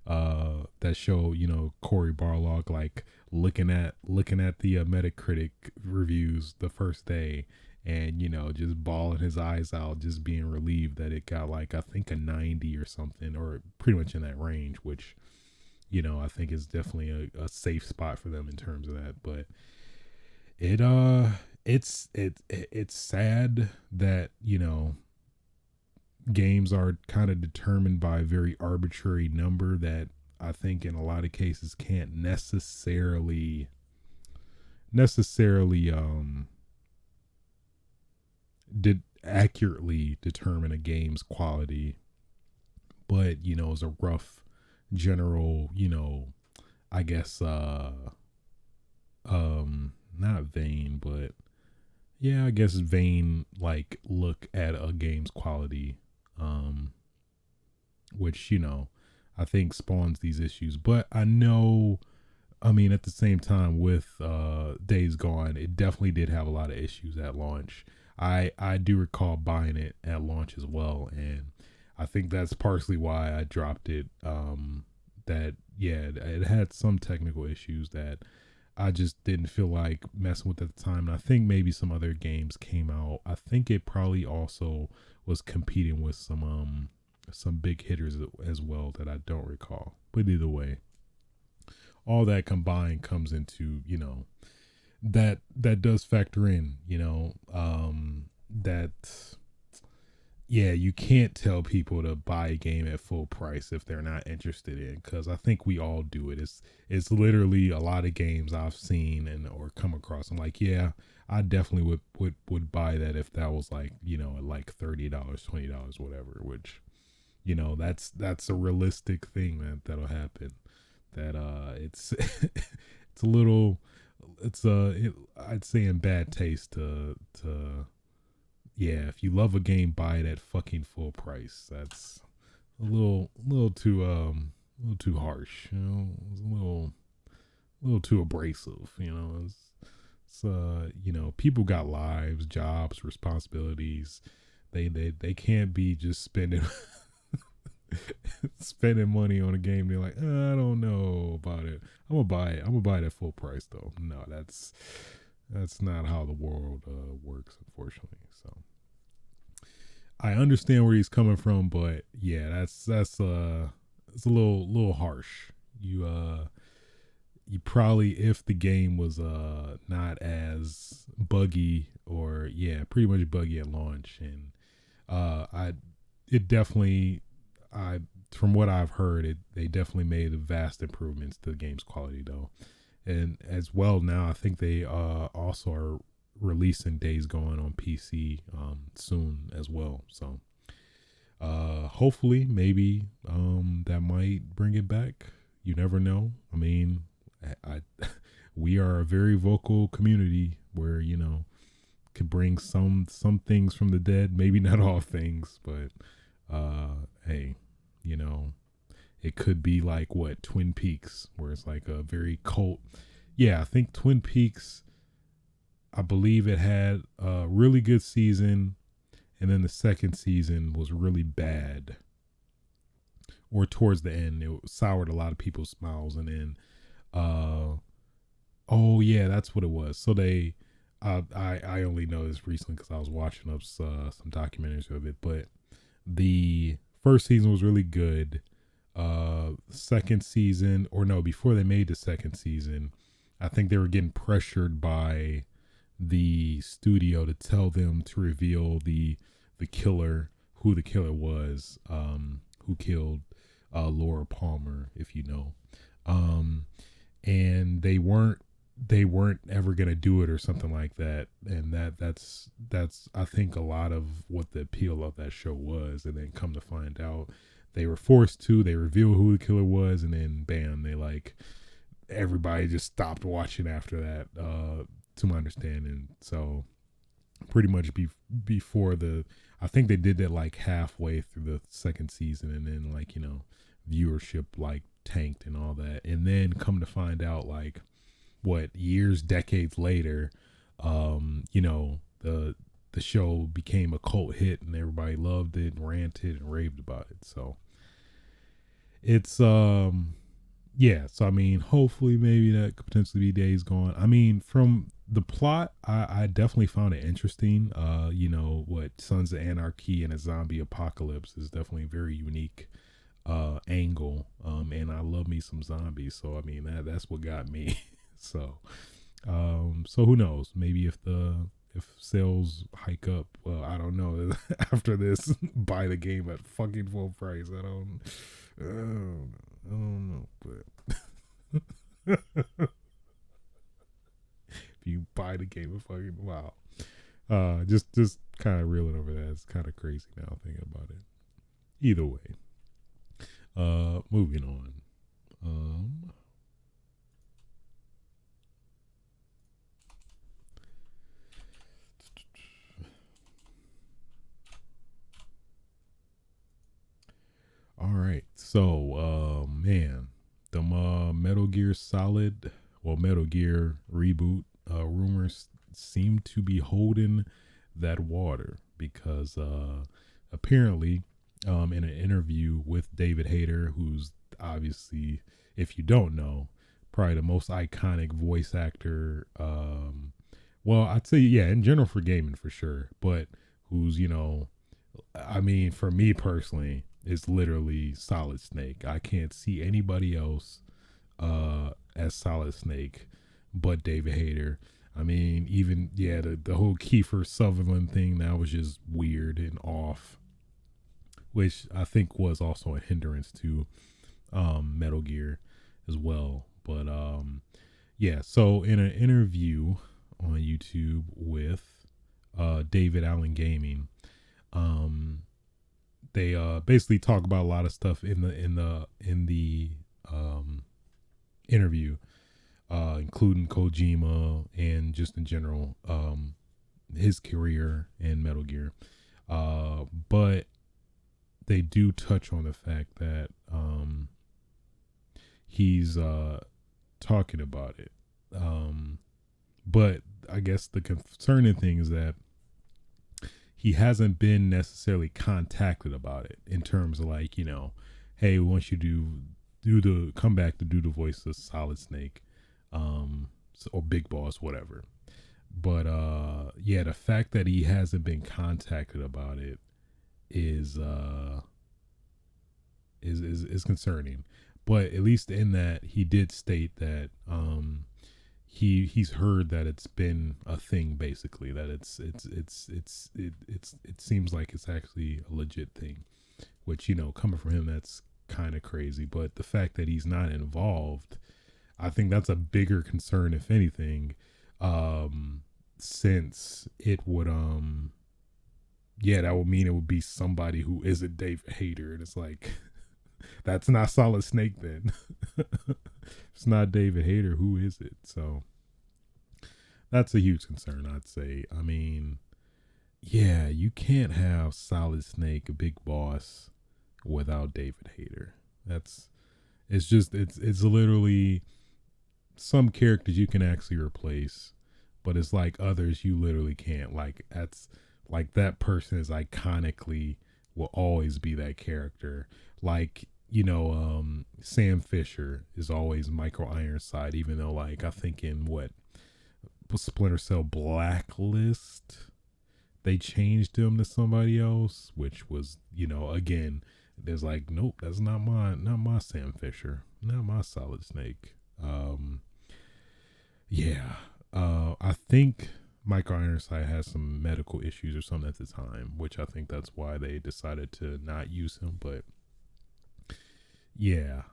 that showed Cory Barlog like looking at the Metacritic reviews the first day, and just bawling his eyes out, just being relieved that it got like I think a 90 or something, or pretty much in that range, which I think is definitely a safe spot for them in terms of that. But it's sad that games are kind of determined by a very arbitrary number that I think in a lot of cases can't necessarily did accurately determine a game's quality, but as a rough general, I guess not vain, but yeah, I guess vain like look at a game's quality, which I think spawns these issues. But I know I mean, at the same time with Days Gone, it definitely did have a lot of issues at launch. I do recall buying it at launch as well, and I think that's partially why I dropped it. That yeah, it had some technical issues that I just didn't feel like messing with at the time. And I think maybe some other games came out. I think it probably also was competing with some big hitters as well that I don't recall. But either way, all that combined comes into, that does factor in, that yeah, you can't tell people to buy a game at full price if they're not interested in, because I think we all do it. It's literally a lot of games I've seen and or come across. I'm like, yeah, I definitely would buy that if that was like, at like $30, $20, whatever, which, that's a realistic thing that'll happen. That it's it's a little I'd say in bad taste to yeah, if you love a game, buy it at fucking full price. That's a little too harsh, it's a little too abrasive, people got lives, jobs, responsibilities. They can't be just spending spending money on a game. They're like, I don't know about it. I'm gonna buy it. I'm gonna buy it at full price though. No, that's not how the world works, unfortunately. So I understand where he's coming from, but yeah, that's it's a little harsh. You probably, if the game was not as buggy, or yeah, pretty much buggy at launch, and I it definitely I from what I've heard, they definitely made vast improvements to the game's quality though, and as well now I think they also are releasing Days Gone on PC soon as well. So hopefully maybe that might bring it back. You never know. I mean, I we are a very vocal community where could bring some things from the dead. Maybe not all things, but hey, you know, it could be like what Twin Peaks, where it's like a very cult. Yeah, I think Twin Peaks, I believe it had a really good season, and then the second season was really bad. Or towards the end, it soured a lot of people's smiles, and then, oh yeah, that's what it was. So they, I only know this recently because I was watching up some documentaries of it, but the first season was really good. Second season, or no, before they made the second season, I think they were getting pressured by the studio to tell them to reveal the killer, who the killer was, who killed Laura Palmer, if you know. And they weren't ever gonna do it or something like that, and that's I think a lot of what the appeal of that show was. And then come to find out, they were forced to. They reveal who the killer was, and then bam, they like everybody just stopped watching after that. To my understanding, so pretty much before the, I think they did that like halfway through the second season, and then like viewership like tanked and all that, and then come to find out like what years, decades later, the show became a cult hit and everybody loved it and ranted and raved about it. So it's yeah, so I mean, hopefully maybe that could potentially be Days Gone. I mean, from the plot, I definitely found it interesting. What Sons of Anarchy and a zombie apocalypse is definitely a very unique angle. And I love me some zombies, so I mean that's what got me. So who knows? Maybe if sales hike up, well, I don't know. After this, buy the game at fucking full price. I don't know, but if you buy the game at fucking wow, just kind of reeling over that. It's kind of crazy now thinking about it. Either way, moving on. All right, so man, them Metal Gear Solid, well, Metal Gear reboot rumors seem to be holding that water because apparently in an interview with David Hayter, who's obviously, if you don't know, probably the most iconic voice actor. Well, I'd say, yeah, in general for gaming for sure, but who's, I mean, for me personally, is literally Solid Snake. I can't see anybody else as Solid Snake but David Hayter. I mean, even, yeah, the whole Kiefer Sutherland thing, that was just weird and off, which I think was also a hindrance to Metal Gear as well. But yeah, so in an interview on YouTube with David Allen Gaming, they basically talk about a lot of stuff in the interview, including Kojima and just in general his career in Metal Gear. But they do touch on the fact that he's talking about it. But I guess the concerning thing is that he hasn't been necessarily contacted about it in terms of like, hey, we want you to do the come back to do the voice of Solid Snake, or Big Boss, whatever. But yeah, the fact that he hasn't been contacted about it is concerning. But at least in that, he did state that he's heard that it's been a thing, basically, that it seems like it's actually a legit thing, which, coming from him, that's kind of crazy. But the fact that he's not involved, I think that's a bigger concern, if anything, since it would yeah, that would mean it would be somebody who isn't David Hayter, and it's like, that's not Solid Snake then. It's not David Hayter, who is it? So that's a huge concern, I'd say. I mean, yeah, you can't have Solid Snake, a Big Boss, without David Hayter. It's literally some characters you can actually replace, but it's like others you literally can't. Like, that's like, that person is iconically will always be that character. Like, Sam Fisher is always Michael Ironside, even though, like, I think in Splinter Cell Blacklist, they changed him to somebody else, which was, again, there's like, nope, that's not my Sam Fisher, not my Solid Snake. Yeah, I think Michael Ironside has some medical issues or something at the time, which I think that's why they decided to not use him. But yeah,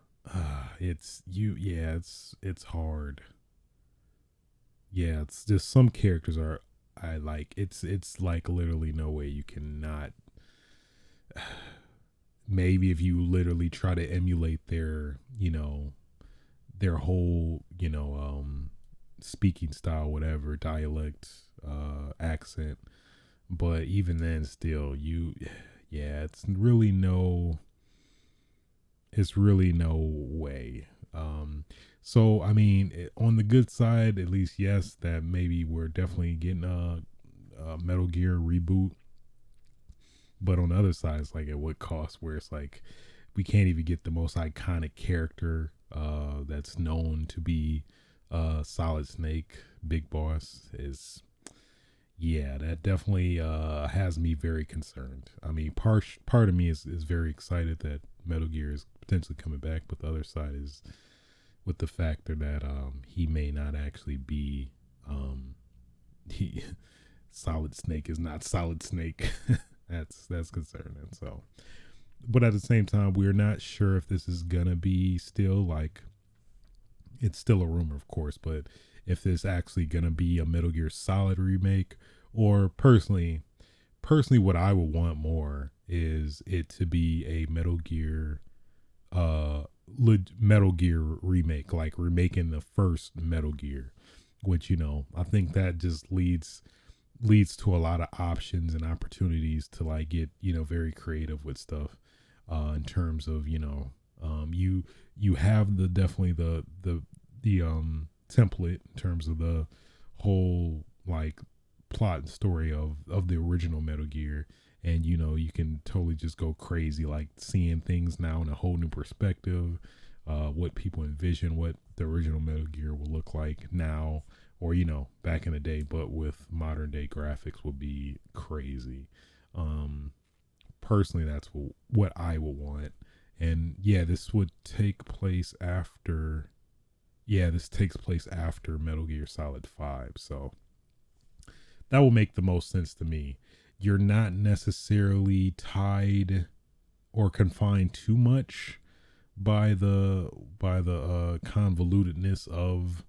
it's hard. Yeah, it's just some characters are, I like, it's like literally no way you cannot. Maybe if you literally try to emulate their their whole speaking style, whatever, dialect, accent, but even then, still, it's really no way. So I mean, on the good side, at least, yes, that maybe we're definitely getting a Metal Gear reboot. But on the other side, it's like, at what cost? Where it's like, we can't even get the most iconic character that's known to be Solid Snake, Big Boss. Yeah, that definitely has me very concerned. I mean, part of me is very excited that Metal Gear is potentially coming back, but the other side is with the factor that he may not actually be Solid Snake is not Solid Snake. That's concerning. So, but at the same time, we're not sure if this is gonna be still, like, it's still a rumor, of course, but if this actually gonna be a Metal Gear Solid remake, or personally, what I would want more is it to be a Metal Gear remake, like remaking the first Metal Gear, which, I think that just leads to a lot of options and opportunities to, like, get, very creative with stuff, in terms of, You have the definitely the template in terms of the whole like plot and story of the original Metal Gear, and you can totally just go crazy, like seeing things now in a whole new perspective, what people envision what the original Metal Gear will look like now, or back in the day, but with modern day graphics would be crazy. Personally, that's what I would want. And this would take place after. Yeah, this takes place after Metal Gear Solid 5, so that will make the most sense to me. You're not necessarily tied or confined too much by the convolutedness of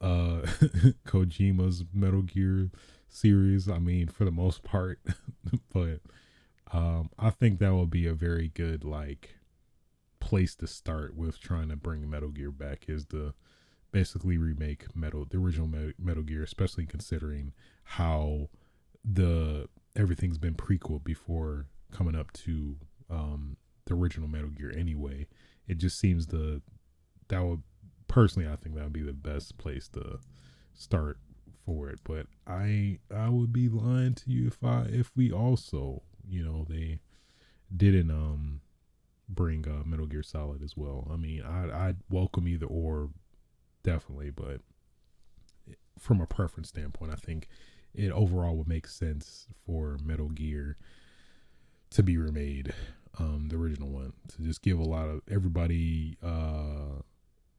Kojima's Metal Gear series. I mean, for the most part, but I think that will be a very good like place to start with trying to bring Metal Gear back, is to basically remake the original Metal Gear, especially considering how everything's been prequel before coming up to the original Metal Gear anyway. It just seems that would, personally, I think that would be the best place to start for it. But I would be lying to you if we also, they didn't bring Metal Gear Solid as well. I mean, I'd welcome either or, definitely, but from a preference standpoint, I think it overall would make sense for Metal Gear to be remade, the original one, to just give a lot of everybody,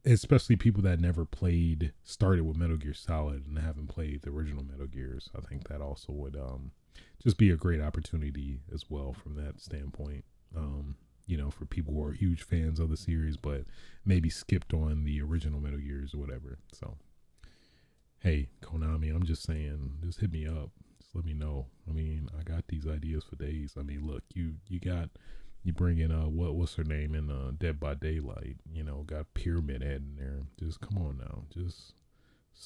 especially people that never started with Metal Gear Solid and haven't played the original Metal Gears. I think that also would just be a great opportunity as well from that standpoint. For people who are huge fans of the series, but maybe skipped on the original Metal Gears or whatever. So, hey, Konami, I'm just saying, just hit me up. Just let me know. I mean, I got these ideas for days. I mean, look, you bring in, what's her name in Dead by Daylight, got Pyramid Head in there. Just come on now. Just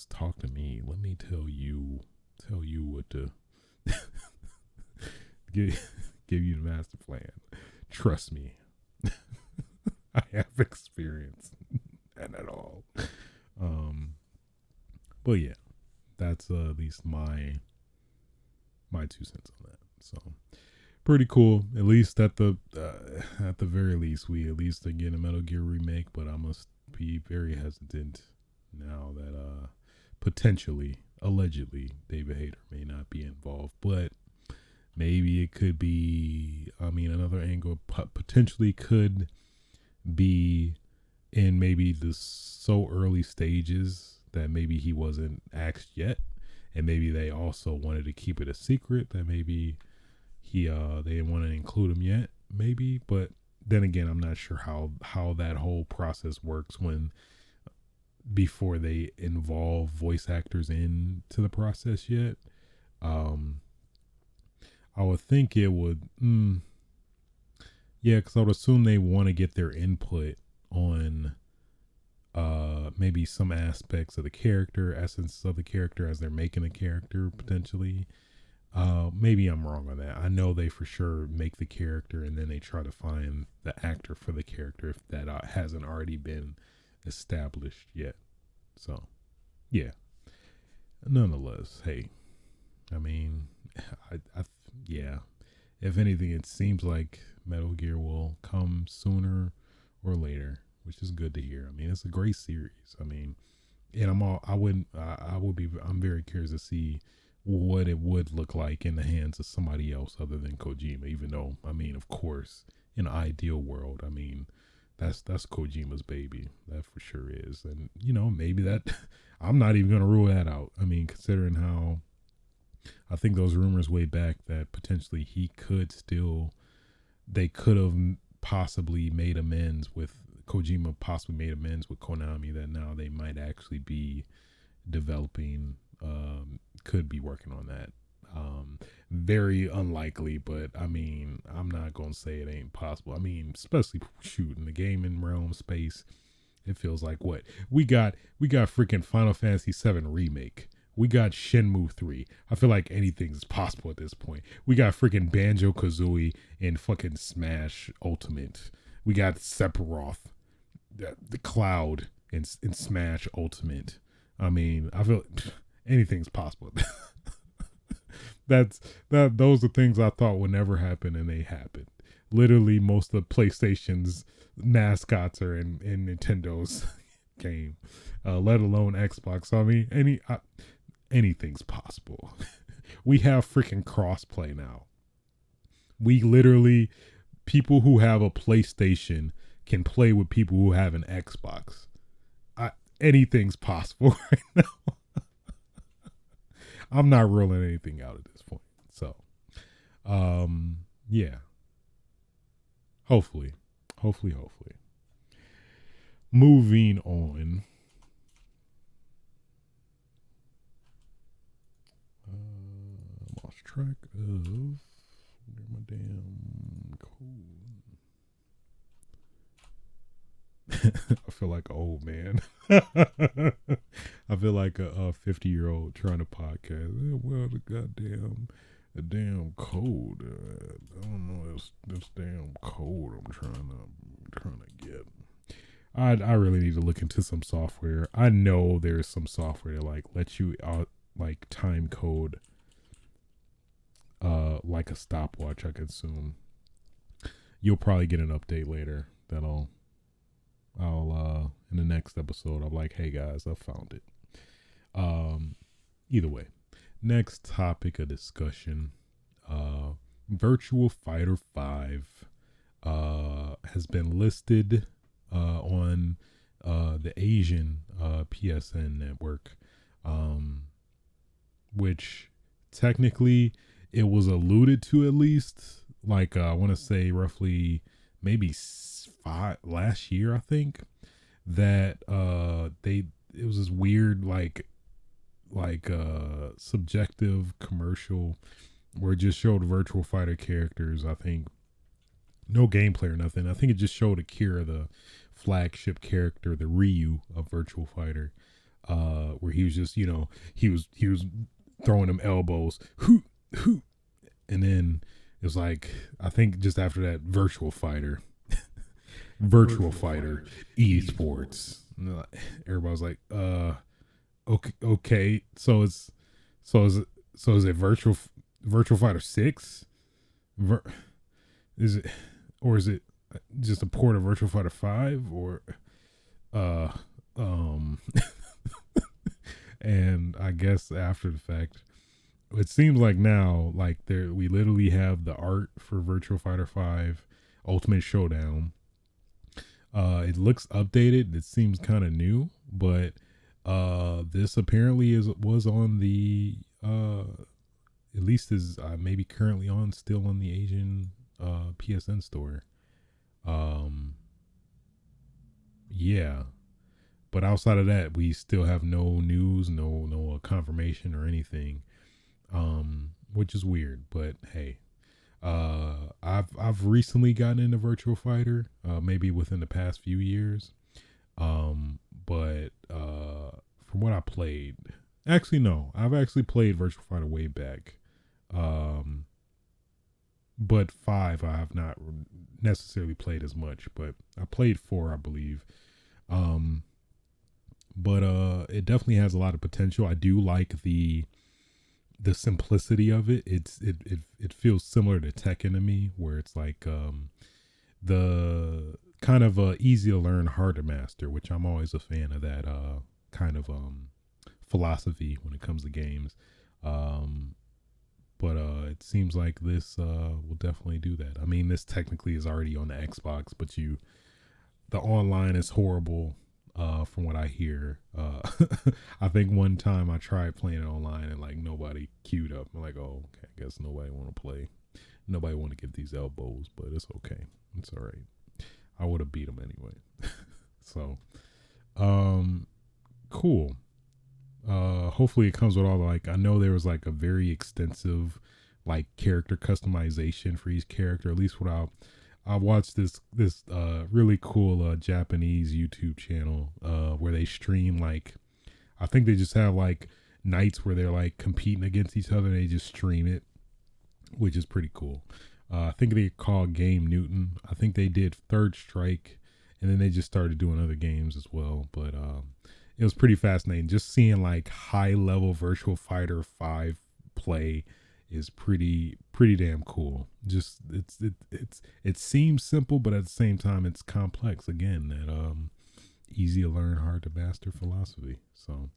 talk to me. Let me tell you what to give you the master plan. Trust me, I have experience and at all. But yeah, that's at least my 2 cents on that. So pretty cool. At least at the very least, we at least get a Metal Gear remake. But I must be very hesitant now that potentially, allegedly, David Hayter may not be involved, but. Maybe it could be, another angle potentially could be in maybe the so early stages that maybe he wasn't axed yet. And maybe they also wanted to keep it a secret, that maybe they didn't want to include him yet, maybe. But then again, I'm not sure how that whole process works before they involve voice actors into the process yet. I would think it would, because I would assume they want to get their input on maybe some aspects of the character, essence of the character as they're making the character, potentially. Maybe I'm wrong on that. I know they for sure make the character and then they try to find the actor for the character if that hasn't already been established yet. So, yeah. Nonetheless, hey, I mean, yeah. If anything, it seems like Metal Gear will come sooner or later, which is good to hear. I mean, it's a great series. I mean, and I'm very curious to see what it would look like in the hands of somebody else other than Kojima. Even though, I mean, of course, in an ideal world, I mean, that's Kojima's baby. That for sure is. And maybe that I'm not even gonna rule that out. I mean, considering how. I think those rumors way back that potentially they could have possibly made amends with Kojima, possibly made amends with Konami, that now they might actually be developing, could be working on that. Very unlikely, but I mean, I'm not going to say it ain't possible. I mean, especially in the gaming realm space, it feels like what we got freaking Final Fantasy VII Remake. We got Shenmue 3. I feel like anything's possible at this point. We got freaking Banjo-Kazooie and fucking Smash Ultimate. We got Sephiroth the Cloud in Smash Ultimate. I mean, I feel anything's possible. Those are things I thought would never happen, and they happened. Literally, most of PlayStation's mascots are in Nintendo's game, let alone Xbox. So, I mean, anything's possible. We have freaking crossplay now. We literally, people who have a PlayStation can play with people who have an Xbox. Anything's possible right now. I'm not ruling anything out at this point. So, yeah. Hopefully. Moving on. Lost track of my damn code. I feel like an old man. I feel like a 50-year-old trying to podcast. Well, the damn code. I don't know this damn code I'm trying to get. I really need to look into some software. I know there's some software that like lets you like time code like a stopwatch, I could assume. You'll probably get an update later that I'll in the next episode I'm like, hey guys, I found it. Either way, next topic of discussion, Virtua Fighter 5 has been listed on the Asian PSN network, which technically it was alluded to, at least like I want to say roughly maybe last year, I think, that it was this weird like subjective commercial where it just showed Virtua Fighter characters. I think no gameplay or nothing. I think it just showed Akira, the flagship character, the Ryu of Virtua Fighter, where he was just, he was throwing them elbows, and then it was like, I think just after that, Virtua Fighter esports. Everybody was like, okay, so is it Virtua Fighter 6? Is it just a port of Virtua Fighter 5 or and I guess after the fact, it seems like now, like we literally have the art for Virtua Fighter 5 Ultimate Showdown. It looks updated. It seems kind of new, but this apparently was on the at least is maybe currently still on the Asian PSN store. Yeah, but outside of that, we still have no news, no confirmation or anything, which is weird. But hey, I've recently gotten into Virtua Fighter, maybe within the past few years, but from what I played, actually no, I've actually played Virtua Fighter way back, but 5 I have not necessarily played as much, but I played 4, I believe. But it definitely has a lot of potential. I do like the simplicity of it. It feels similar to Tekken to me, where it's like the kind of easy to learn, hard to master, which I'm always a fan of that kind of philosophy when it comes to games. But it seems like this will definitely do that. I mean, this technically is already on the Xbox, but the online is horrible. From what I hear, I think one time I tried playing it online and like nobody queued up. I'm like, oh, okay, I guess nobody want to play. Nobody want to give these elbows, but it's okay. It's all right. I would have beat them anyway. So, cool. Hopefully it comes with all I know there was like a very extensive like character customization for each character. At least what I watched this really cool Japanese YouTube channel where they stream, like, I think they just have like nights where they're like competing against each other and they just stream it, which is pretty cool. I think they call Game Newton. I think they did Third Strike and then they just started doing other games as well. But it was pretty fascinating just seeing like high level Virtua Fighter 5 play is pretty damn cool. Just it seems simple, but at the same time it's complex. Again, that easy to learn, hard to master philosophy. So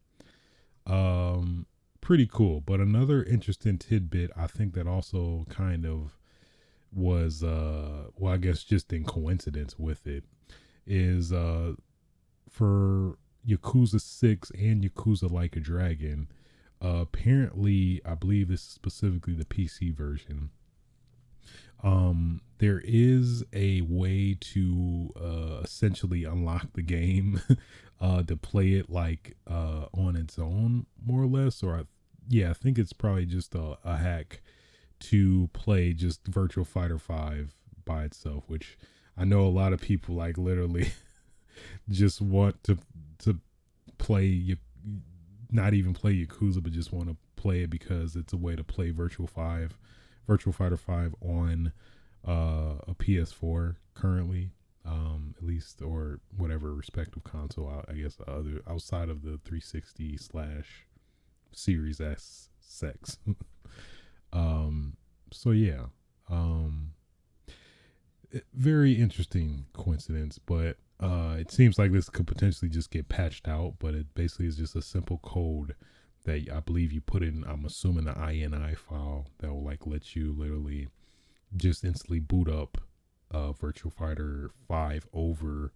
pretty cool. But another interesting tidbit I think that also kind of was well, I guess just in coincidence with it is for Yakuza 6 and Yakuza Like a Dragon, apparently I believe this is specifically the PC version. There is a way to essentially unlock the game to play it like on its own, more or less. Or I think it's probably just a hack to play just Virtual Fighter 5 by itself, which I know a lot of people like literally just want to play, not even play Yakuza, but just want to play it because it's a way to play Virtual Fighter 5 on a PS4 currently, at least, or whatever respective console, I guess, other outside of the 360 slash Series S sex. So yeah, very interesting coincidence, but it seems like this could potentially just get patched out, but it basically is just a simple code that I believe you put in, I'm assuming the INI file that will like let you literally just instantly boot up Virtua Fighter 5 over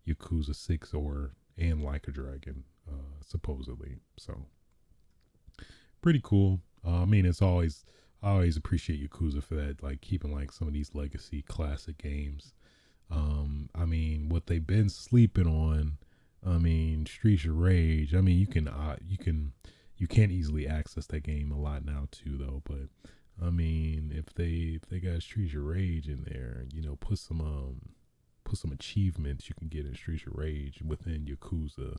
Yakuza 6 and Like a Dragon, supposedly. So pretty cool. I mean, I always appreciate Yakuza for that, like keeping like some of these legacy classic games. I mean, what they've been sleeping on, I mean, Streets of Rage. I mean, you can't easily access that game a lot now too, though. But I mean, if they got Streets of Rage in there, put some achievements you can get in Streets of Rage within Yakuza.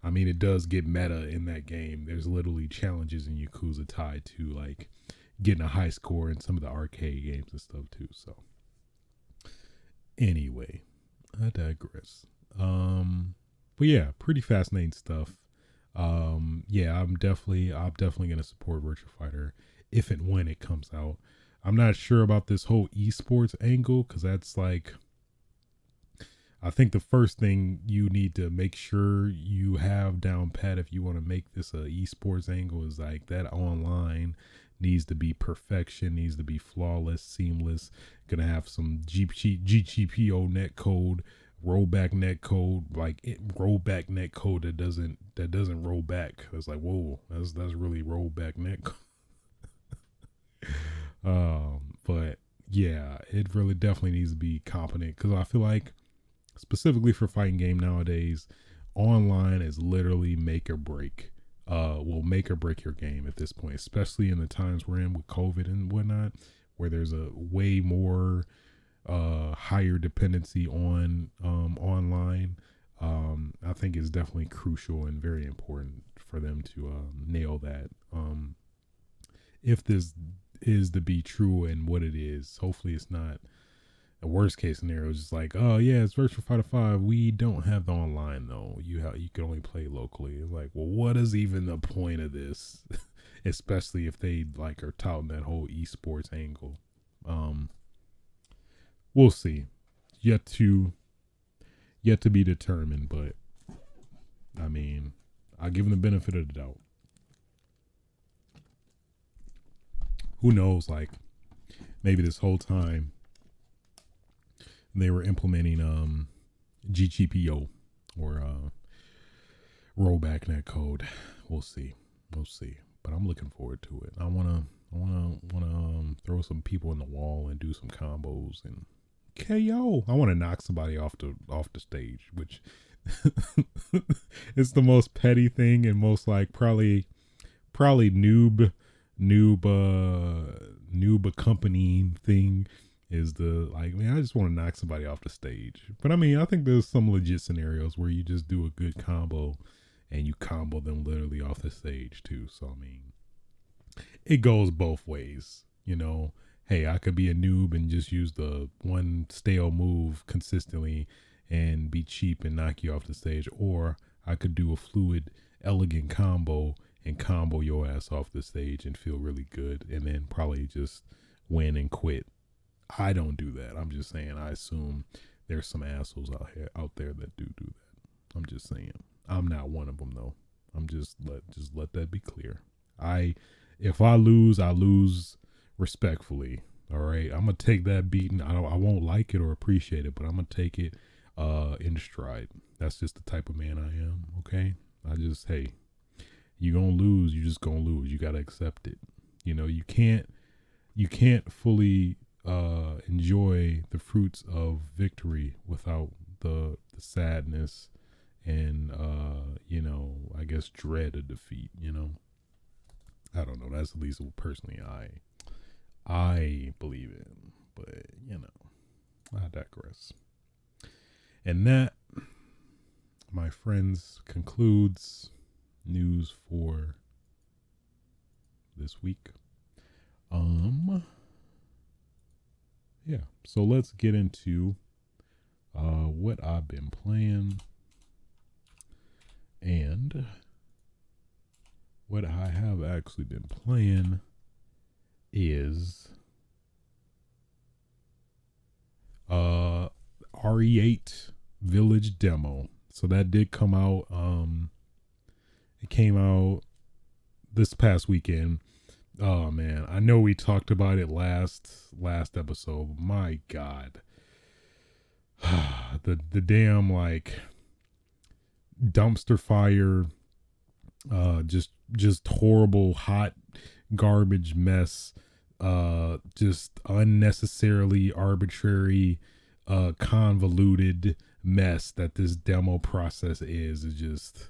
I mean, it does get meta in that game. There's literally challenges in Yakuza tied to like getting a high score in some of the arcade games and stuff too. So anyway, I digress. But yeah, pretty fascinating stuff. Yeah, I'm definitely gonna support Virtua Fighter if and when it comes out. I'm not sure about this whole esports angle because that's like, I think the first thing you need to make sure you have down pat if you want to make this a esports angle is like that online needs to be perfection, needs to be flawless, seamless. Gonna have some GGPO net code, rollback net code, rollback net code that doesn't roll back. It's like, whoa, that's really rollback net code. But yeah, it really definitely needs to be competent because I feel like specifically for fighting game nowadays, online is literally make or break. Will make or break your game at this point, especially in the times we're in with COVID and whatnot, where there's a way more higher dependency on online. I think it's definitely crucial and very important for them to nail that. If this is to be true and what it is, hopefully it's not a worst case scenario. It's just like, oh yeah, it's Virtua Fighter 5. We don't have the online though. You can only play locally. It's like, well, what is even the point of this? Especially if they like are touting that whole esports angle. We'll see. Yet to be determined, but I mean, I'll give them the benefit of the doubt. Who knows? Like, maybe this whole time they were implementing GGPO or rollback net code. We'll see. But I'm looking forward to it. I wanna throw some people in the wall and do some combos and KO. I want to knock somebody off the stage, which is the most petty thing and most like probably noob accompanying thing is the like, man, I just want to knock somebody off the stage. But I mean, I think there's some legit scenarios where you just do a good combo and you combo them literally off the stage too. So I mean, it goes both ways, Hey, I could be a noob and just use the one stale move consistently and be cheap and knock you off the stage, or I could do a fluid, elegant combo and combo your ass off the stage and feel really good, and then probably just win and quit. I don't do that. I'm just saying. I assume there's some assholes out there that do that. I'm just saying. I'm not one of them though. I'm just let that be clear. If I lose respectfully. All right, I'm gonna take that beating. I won't like it or appreciate it, but I'm gonna take it in stride. That's just the type of man I am. Okay, hey, you gonna lose. You just gonna lose. You gotta accept it. You know, you can't fully enjoy the fruits of victory without the sadness and I guess dread of defeat. I don't know. That's at least what personally I believe in, but I digress. And that, my friends, concludes news for this week. Yeah, so let's get into what I've been playing and what I have actually been playing is RE8 Village demo. So that did come out. It came out this past weekend. Oh man, I know we talked about it last episode. My God, the damn like dumpster fire, just horrible hot garbage mess, just unnecessarily arbitrary, convoluted mess that this demo process is just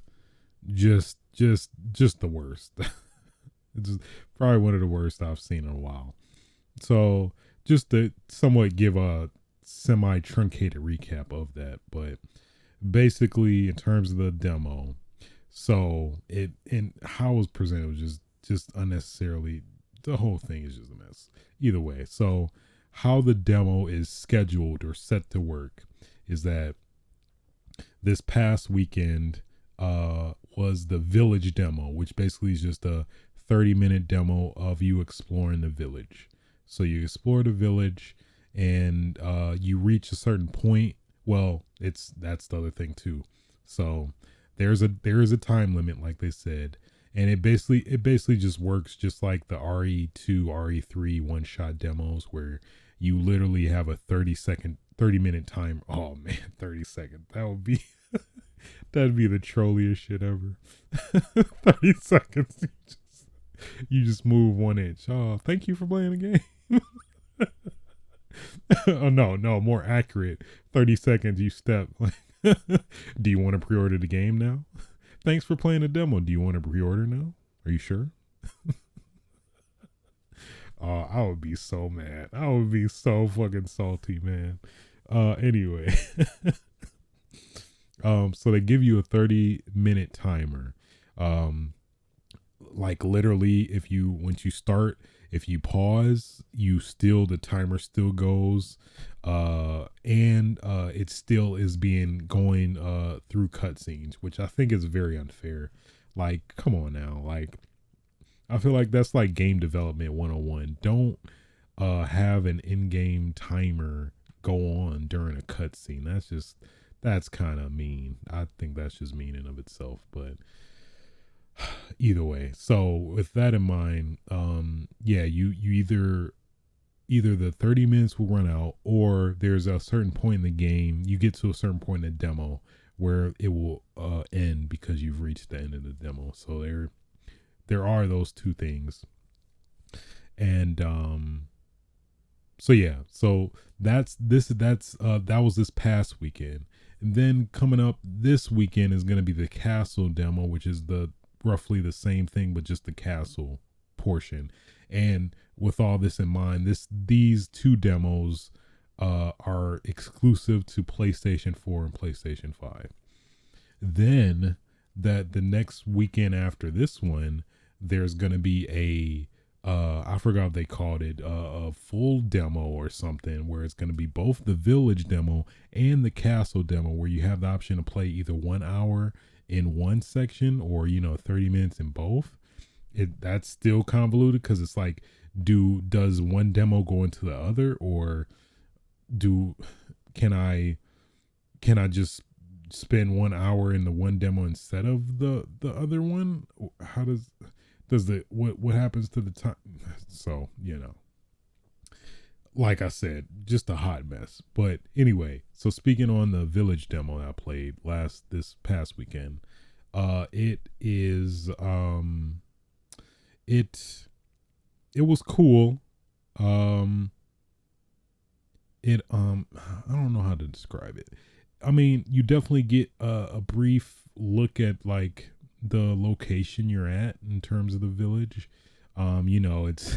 the worst. It's just probably one of the worst I've seen in a while. So just to somewhat give a semi-truncated recap of that, but basically in terms of the demo, so it and how it was presented was just unnecessarily, the whole thing is just a mess. Either way, so how the demo is scheduled or set to work is that this past weekend was the village demo, which basically is just a 30-minute demo of you exploring the village. So you explore the village and you reach a certain point. Well, that's the other thing too. So there is a time limit, like they said, and it basically just works just like the RE2, RE3 one-shot demos where you literally have a 30-minute time. Oh man, 30 seconds. That'd be the trolliest shit ever. 30 seconds. You just move 1 inch. Oh, thank you for playing the game. Oh no, more accurate. 30 seconds you step. Do you want to pre-order the game now? Thanks for playing the demo. Do you want to pre-order now? Are you sure? Oh, I would be so mad. I would be so fucking salty, man. Anyway. So they give you a 30-minute timer. Like literally once you start, if you pause, the timer still goes, and it still is going through cutscenes, which I think is very unfair. Like, come on now. Like, I feel like that's like game development 101. Don't have an in-game timer go on during a cutscene. That's kind of mean. I think that's just mean in of itself, but either way. So with that in mind, you either the 30 minutes will run out, or there's a certain point in the game, you get to a certain point in the demo where it will end because you've reached the end of the demo. So there are those two things. And so that was this past weekend. And then coming up this weekend is going to be the castle demo, which is roughly the same thing, but just the castle portion. And with all this in mind, these two demos are exclusive to PlayStation 4 and PlayStation 5. Then the next weekend after this one, there's going to be I forgot if they called it a full demo or something, where it's going to be both the village demo and the castle demo, where you have the option to play either 1 hour in one section or 30 minutes in both. That's still convoluted because it's like, does one demo go into the other, or do can I just spend 1 hour in the one demo instead of the other one? How does the what happens to the time? So like I said, just a hot mess. But anyway, so speaking on the village demo that I played this past weekend, it is it was cool. I don't know how to describe it. I mean, you definitely get a brief look at like the location you're at in terms of the village. It's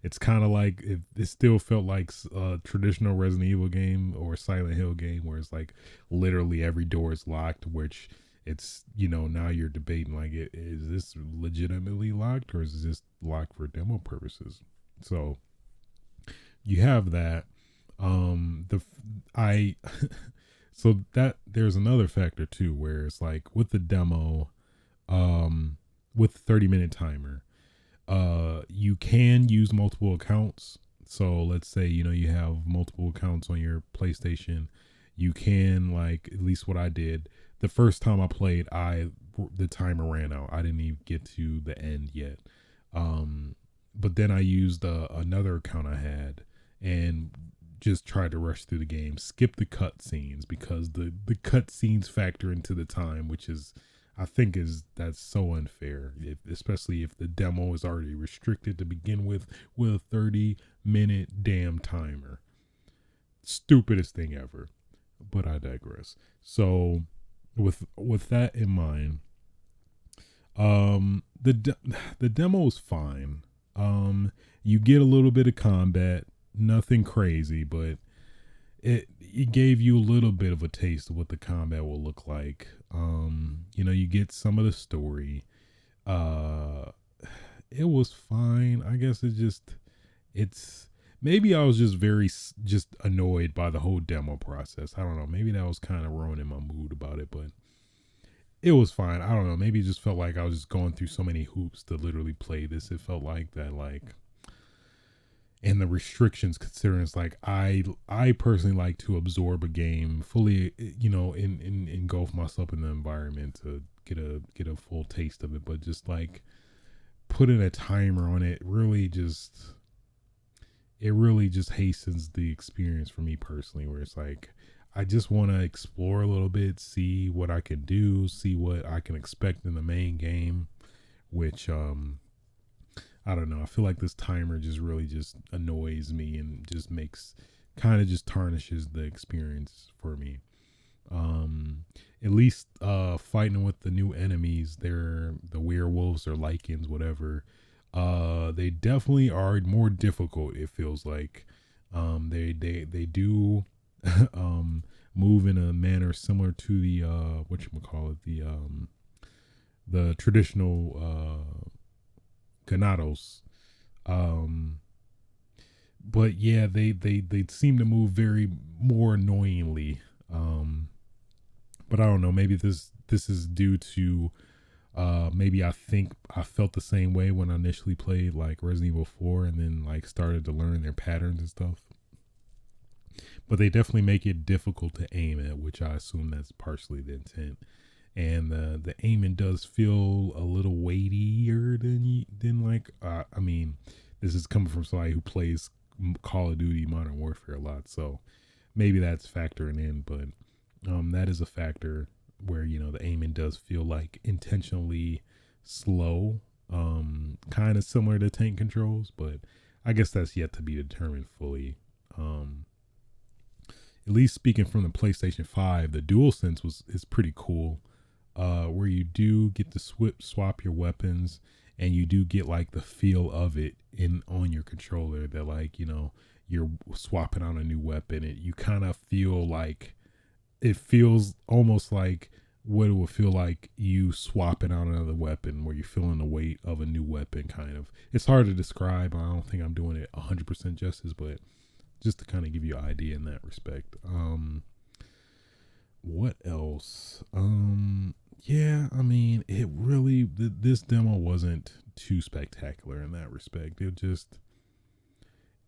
it's kind of like it still felt like a traditional Resident Evil game or Silent Hill game, where it's like literally every door is locked, which it's now you're debating like, is this legitimately locked, or is this locked for demo purposes? So you have that. The I So that there's another factor too, where it's like with the demo, with the 30-minute timer, you can use multiple accounts. So let's say you have multiple accounts on your PlayStation. You can, like, at least what I did the first time I played, the timer ran out. I didn't even get to the end yet. But then I used another account I had and just tried to rush through the game, skip the cutscenes, because the cutscenes factor into the time, which is, I think, that's so unfair, especially if the demo is already restricted to begin with a 30-minute damn timer. Stupidest thing ever. But I digress. So with that in mind, the demo is fine. You get a little bit of combat, nothing crazy, but it gave you a little bit of a taste of what the combat will look like. You get some of the story. It was fine. I guess it's maybe I was just annoyed by the whole demo process. I don't know. Maybe that was kind of ruining my mood about it, but it was fine. I don't know. Maybe it just felt like I was just going through so many hoops to literally play this. It felt like that, like, and the restrictions, considering it's like I personally like to absorb a game fully, engulf myself in the environment to get a full taste of it. But just like putting a timer on it really just hastens the experience for me personally, where it's like I just want to explore a little bit, see what I can do, see what I can expect in the main game, which I don't know. I feel like this timer just really just annoys me and just just tarnishes the experience for me. At least fighting with the new enemies, they're the werewolves or lichens, whatever. They definitely are more difficult. It feels like they do move in a manner similar to the whatchamacallit, the traditional Ganados. But yeah, they seem to move very more annoyingly. But I don't know, maybe this is due to maybe I think I felt the same way when I initially played like Resident Evil 4 and then like started to learn their patterns and stuff. But they definitely make it difficult to aim at, which I assume that's partially the intent. And the aiming does feel a little weightier than like I mean, this is coming from somebody who plays Call of Duty Modern Warfare a lot, so maybe that's factoring in. But that is a factor where the aiming does feel like intentionally slow, kind of similar to tank controls, but I guess that's yet to be determined fully. At least speaking from the PlayStation 5, the DualSense is pretty cool. Where you do get to swap your weapons, and you do get like the feel of it on your controller, that like you're swapping on a new weapon, and you kind of feel like it feels almost like what it would feel like you swapping out another weapon, where you're feeling the weight of a new weapon. Kind of, it's hard to describe. I don't think I'm doing it 100% justice, but just to kind of give you an idea in that respect. What else? Yeah, I mean, it really, this demo wasn't too spectacular in that respect.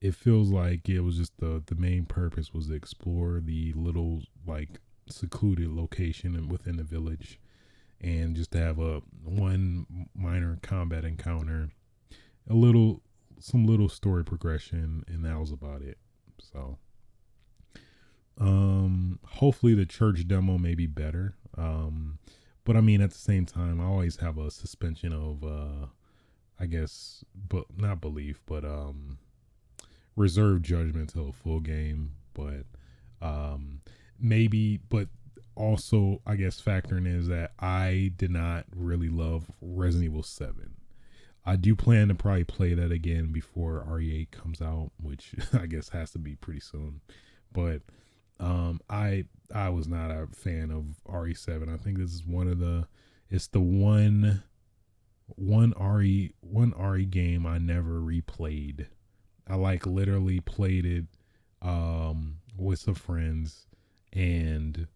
It feels like it was just the main purpose was to explore the little, like, secluded location and within the village, and just to have a one minor combat encounter, some little story progression, and that was about it. So hopefully the church demo may be better. But I mean, at the same time, I always have a suspension of I guess, but not belief, but reserve judgment till a full game. But maybe, but also, I guess, factoring is that I did not really love Resident Evil 7. I do plan to probably play that again before RE8 comes out, which I guess has to be pretty soon. But I was not a fan of RE7. I think this is it's the one RE game I never replayed. I like literally played it with some friends, and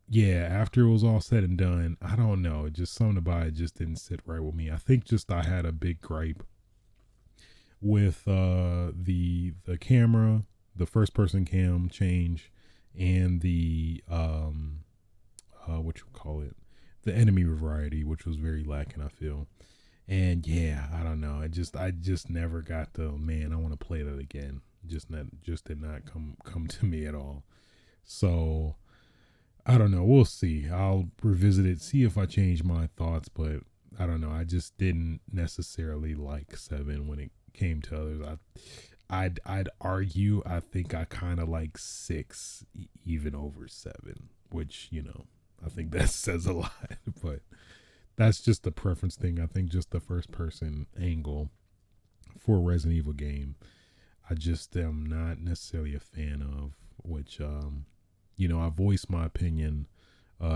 yeah, after it was all said and done, I don't know, just something about it just didn't sit right with me. I think just I had a big gripe with the camera, the first person cam change, and the what you call it, the enemy variety, which was very lacking, I feel. And yeah, I don't know. I just never got the, man, I want to play that again. Just did not come to me at all. So I don't know. We'll see. I'll revisit it, see if I change my thoughts, but I don't know. I just didn't necessarily like 7 when it came to others. I'd argue I think I kind of like 6 even over 7, which, I think that says a lot, but that's just a preference thing. I think just the first person angle for a Resident Evil game, I just am not necessarily a fan of, which, I voiced my opinion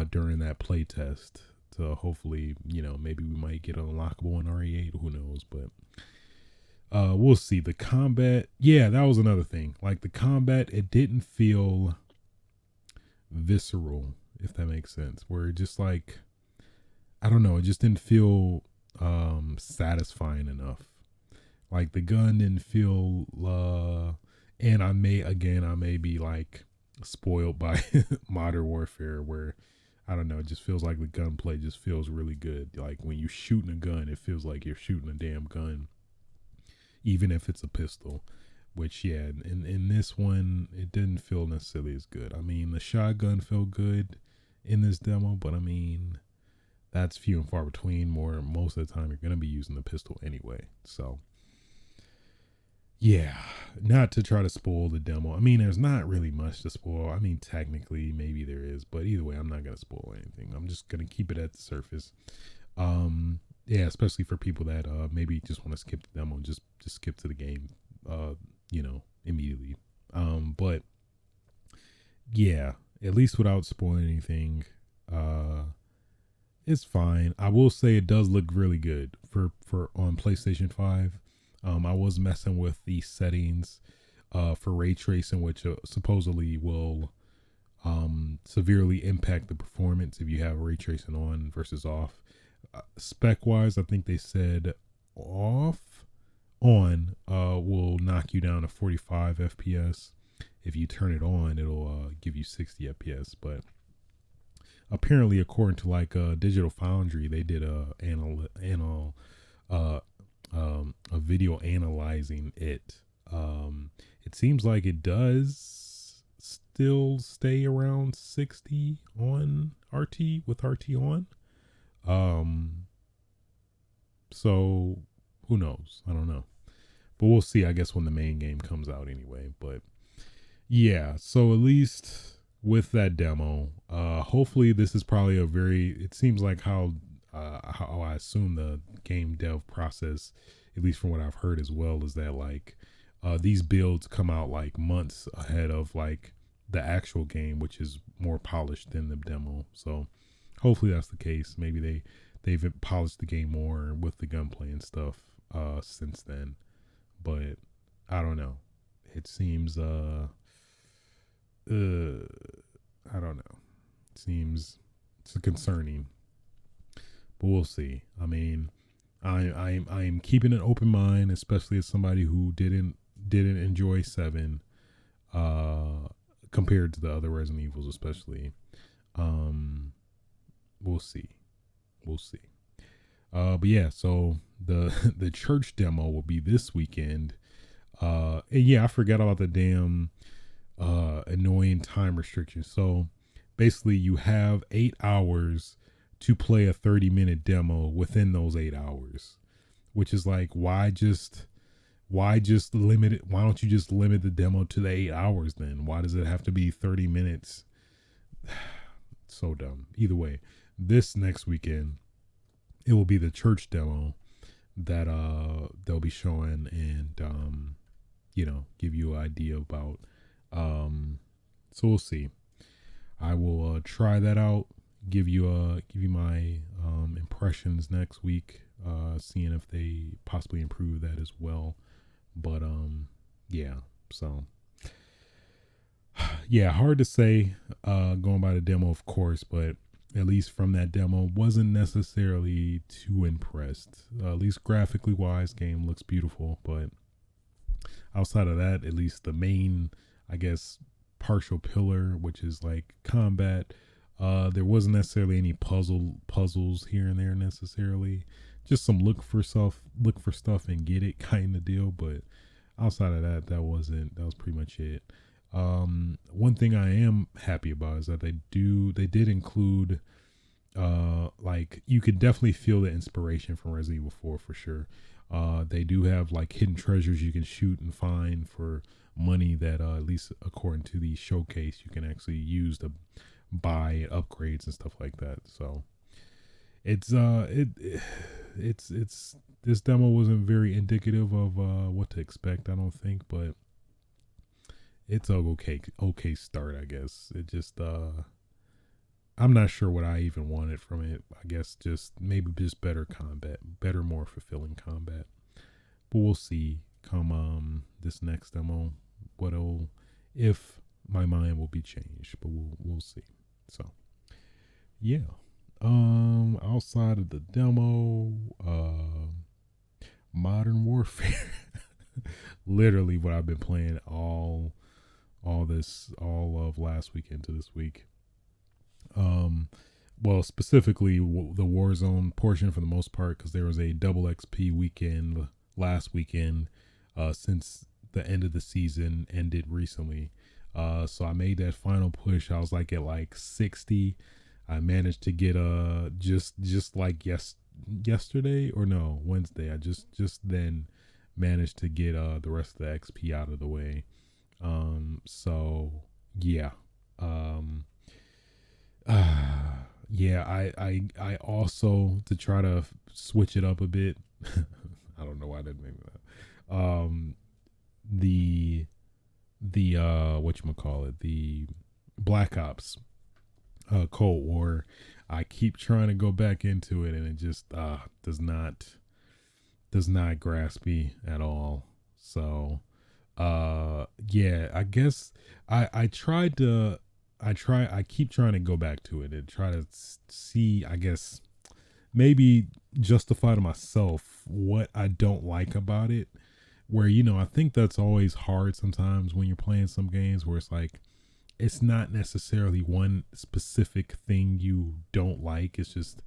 during that play test to hopefully, maybe we might get unlockable in RE8, who knows, but we'll see. The combat, yeah, that was another thing. Like the combat, it didn't feel visceral, if that makes sense, where it just like, I don't know, it just didn't feel satisfying enough. Like the gun didn't feel and I may be like spoiled by Modern Warfare, where I don't know, it just feels like the gunplay just feels really good. Like when you shooting a gun, it feels like you're shooting a damn gun, even if it's a pistol. Which, yeah, in this one, it didn't feel necessarily as good. I mean, the shotgun felt good in this demo, but I mean, that's few and far between. Most of the time, you're going to be using the pistol anyway. So, yeah, not to try to spoil the demo. I mean, there's not really much to spoil. I mean, technically, maybe there is, but either way, I'm not going to spoil anything. I'm just going to keep it at the surface. Yeah, especially for people that maybe just want to skip the demo and just skip to the game, immediately. But yeah, at least without spoiling anything, it's fine. I will say it does look really good for on PlayStation 5. I was messing with the settings for ray tracing, which supposedly will severely impact the performance if you have ray tracing on versus off. Spec wise, I think they said on will knock you down to 45 FPS. If you turn it on, it'll give you 60 FPS. But apparently, according to like Digital Foundry, they did a video analyzing it. It seems like it does still stay around 60 on RT with RT on. So who knows? I don't know, but we'll see, I guess, when the main game comes out anyway. But yeah, so at least with that demo, hopefully this is probably it seems like how I assume the game dev process, at least from what I've heard as well, is that like these builds come out like months ahead of like the actual game, which is more polished than the demo. So Hopefully that's the case. Maybe they've polished the game more with the gunplay and stuff since then. But I don't know. It seems I don't know. It seems it's concerning, but we'll see. I mean, I'm keeping an open mind, especially as somebody who didn't enjoy 7 compared to the other Resident Evils, especially. We'll see. We'll see. But yeah, so the the church demo will be this weekend. And yeah, I forgot about the damn annoying time restriction. So basically, you have 8 hours to play a 30-minute demo within those 8 hours, which is like, why just limit it? Why don't you just limit the demo to the 8 hours then? Why does it have to be 30 minutes? So dumb. Either way, this next weekend, it will be the church demo that they'll be showing, and give you an idea about. So we'll see. I will try that out. Give you my impressions next week. Seeing if they possibly improve that as well. But yeah. So yeah, hard to say. Going by the demo, of course, but at least from that demo, wasn't necessarily too impressed. At least graphically wise, game looks beautiful, but outside of that, at least the main, I guess, partial pillar, which is like combat, there wasn't necessarily any puzzles here and there necessarily. Just some look for stuff and get it kind of deal. But outside of that, that was pretty much it. One thing I am happy about is that they did include, like, you could definitely feel the inspiration from Resident Evil 4 for sure. They do have like hidden treasures you can shoot and find for money that, at least according to the showcase, you can actually use to buy upgrades and stuff like that. So it's this demo wasn't very indicative of what to expect, I don't think, but it's a okay start, I guess. It just I'm not sure what I even wanted from it. I guess just maybe just better combat, better, more fulfilling combat. But we'll see come this next demo if my mind will be changed. But we'll see. So yeah. Outside of the demo, Modern Warfare, literally what I've been playing all of last week into this week. Well, specifically the Warzone portion for the most part, because there was a double XP weekend last weekend, since the end of the season ended recently. So I made that final push. I was like at like 60. I managed to get just like yesterday or no, Wednesday. I just then managed to get the rest of the XP out of the way. So yeah. Yeah, I also, to try to switch it up a bit, I don't know why I didn't make that. The whatchamacallit, the Black Ops Cold War, I keep trying to go back into it, and it just does not grasp me at all. So yeah, I guess I keep trying to go back to it and try to see, I guess, maybe justify to myself what I don't like about it. Where, I think that's always hard sometimes when you're playing some games where it's like, it's not necessarily one specific thing you don't like. It's just,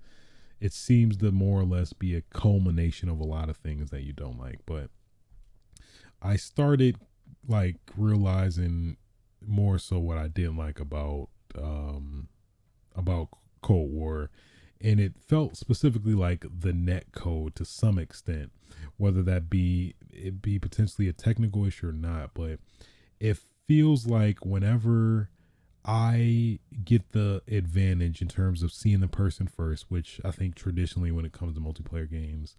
it seems to more or less be a culmination of a lot of things that you don't like. But I started like realizing more so what I didn't like about Cold War, and it felt specifically like the net code to some extent, whether that be potentially a technical issue or not. But it feels like whenever I get the advantage in terms of seeing the person first, which I think traditionally when it comes to multiplayer games,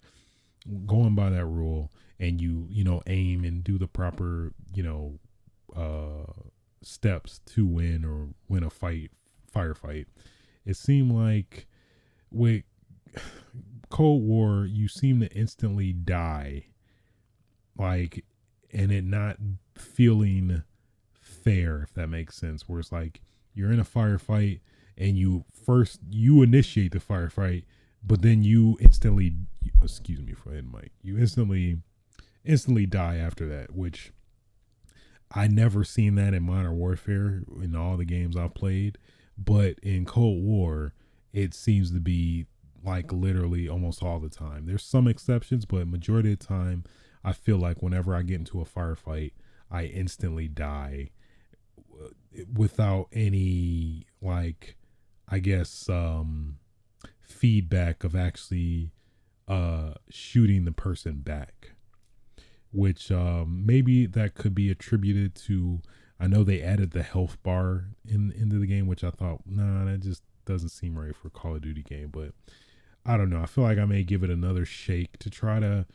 going by that rule, and you aim and do the proper steps to win a firefight, it seemed like with Cold War, you seem to instantly die, like, and it not feeling fair, if that makes sense. Where it's like you're in a firefight and you initiate the firefight, but then you instantly, excuse me for hitting Mike, you instantly die after that, which I never seen that in Modern Warfare in all the games I've played, but in Cold War, it seems to be like literally almost all the time. There's some exceptions, but majority of the time, I feel like whenever I get into a firefight, I instantly die without any, like, I guess feedback of actually shooting the person back, which maybe that could be attributed to, I know they added the health bar into the game, which I thought, nah, that just doesn't seem right for a Call of Duty game. But I don't know, I feel like I may give it another shake to try to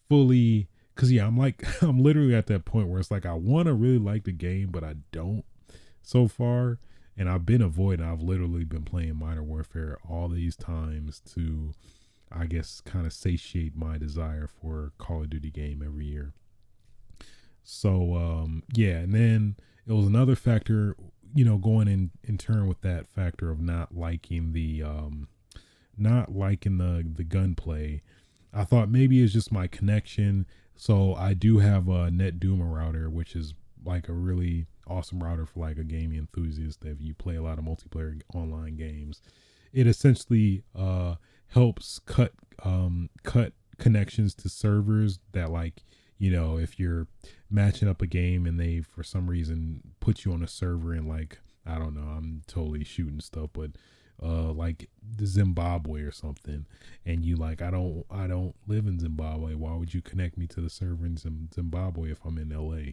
fully, because yeah, I'm literally at that point where it's like I want to really like the game, but I don't so far. And I've literally been playing Modern Warfare all these times to, I guess, kind of satiate my desire for a Call of Duty game every year. So yeah, and then it was another factor, going in turn with that factor of not liking the gunplay. I thought maybe it's just my connection. So I do have a Net Doom router, which is like a really awesome router for like a gaming enthusiast. That if you play a lot of multiplayer online games, it essentially helps cut connections to servers that, like, if you're matching up a game and they for some reason put you on a server in, like, I don't know, I'm totally shooting stuff, but like Zimbabwe or something, and you like, I don't live in Zimbabwe, why would you connect me to the server in Zimbabwe if I'm in LA?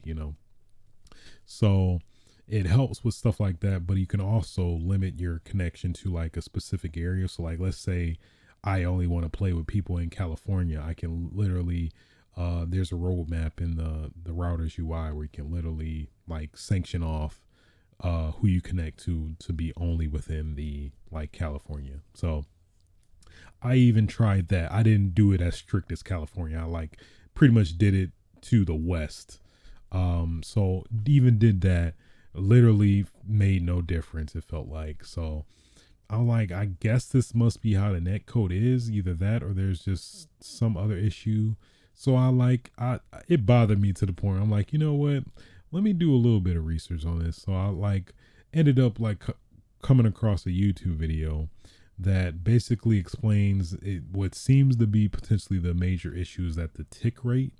So it helps with stuff like that, but you can also limit your connection to like a specific area. So like, let's say I only want to play with people in California, I can literally there's a roadmap in the router's UI where you can literally like sanction off who you connect to be only within the, like, California. So I even tried that. I didn't do it as strict as California. I like pretty much did it to the west. So even did that, literally made no difference, it felt like. So I'm like, I guess this must be how the net code is, either that or there's just some other issue. So it bothered me to the point I'm like, you know what? Let me do a little bit of research on this. So I like ended up like coming across a YouTube video that basically explains what seems to be potentially the major issues, that the tick rate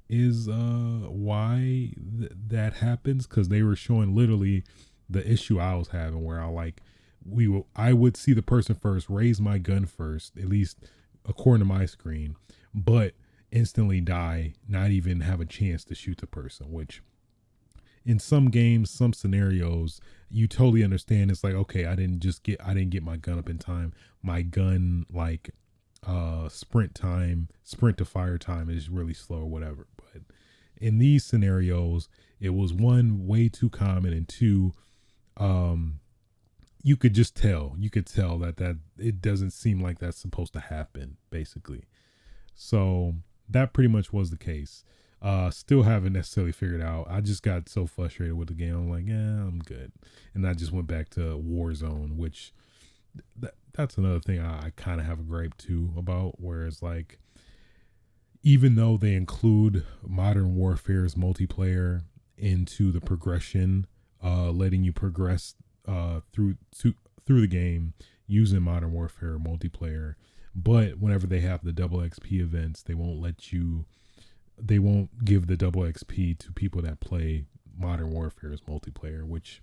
is why that happens. Because they were showing literally the issue I was having, where I would see the person first, raise my gun first, at least according to my screen, but instantly die, not even have a chance to shoot the person, which in some games, some scenarios, you totally understand. It's like, okay, I didn't get my gun up in time. My gun, like, sprint to fire time is really slow or whatever. But in these scenarios, it was, one, way too common, and two, you could tell that it doesn't seem like that's supposed to happen, basically. So that pretty much was the case. Still haven't necessarily figured out. I just got so frustrated with the game. I'm like, yeah, I'm good. And I just went back to Warzone, which that's another thing I kind of have a gripe too about, where it's like, even though they include Modern Warfare's multiplayer into the progression, letting you progress through the game using Modern Warfare multiplayer, but whenever they have the double XP events, they won't give the double XP to people that play Modern Warfare's multiplayer, which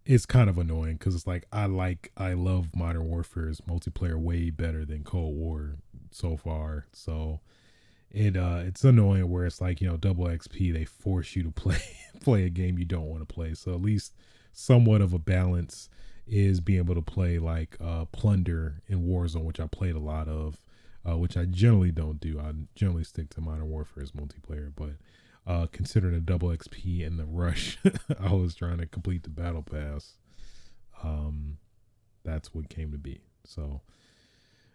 is kind of annoying, because it's like, I love Modern Warfare's multiplayer way better than Cold War so far. So it's annoying where it's like, double XP, they force you to play a game you don't want to play. So at least somewhat of a balance is being able to play like Plunder in Warzone, which I played a lot of, which I generally don't do. I generally stick to Modern Warfare's multiplayer, but considering the double XP and the rush, I was trying to complete the battle pass. that's what came to be. So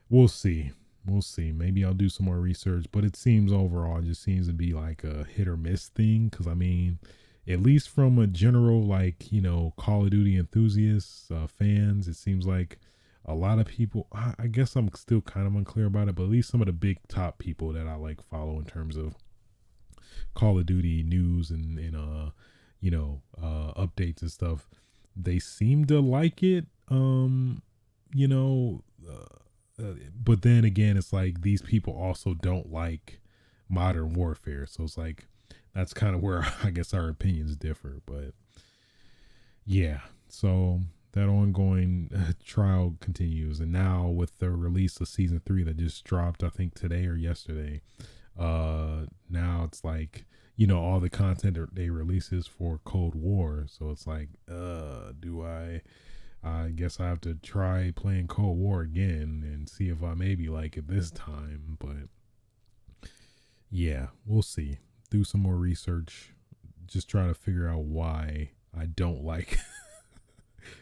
we'll see. We'll see. Maybe I'll do some more research, but it seems overall it just seems to be like a hit or miss thing. Because I mean, at least from a general like Call of Duty enthusiasts, fans, it seems like a lot of people. I guess I'm still kind of unclear about it, but at least some of the big top people that I like follow in terms of Call of Duty news and updates and stuff, they seem to like it. You know. But then again, it's like these people also don't like modern warfare, so it's like that's kind of where I guess our opinions differ. But yeah, so that ongoing trial continues, and now with the release of season 3 that just dropped, I think today or yesterday, now it's like all the content that they releases for Cold War, so it's like do I guess I have to try playing Cold War again and see if I maybe like it this time. But yeah, we'll see. Do some more research. Just try to figure out why I don't like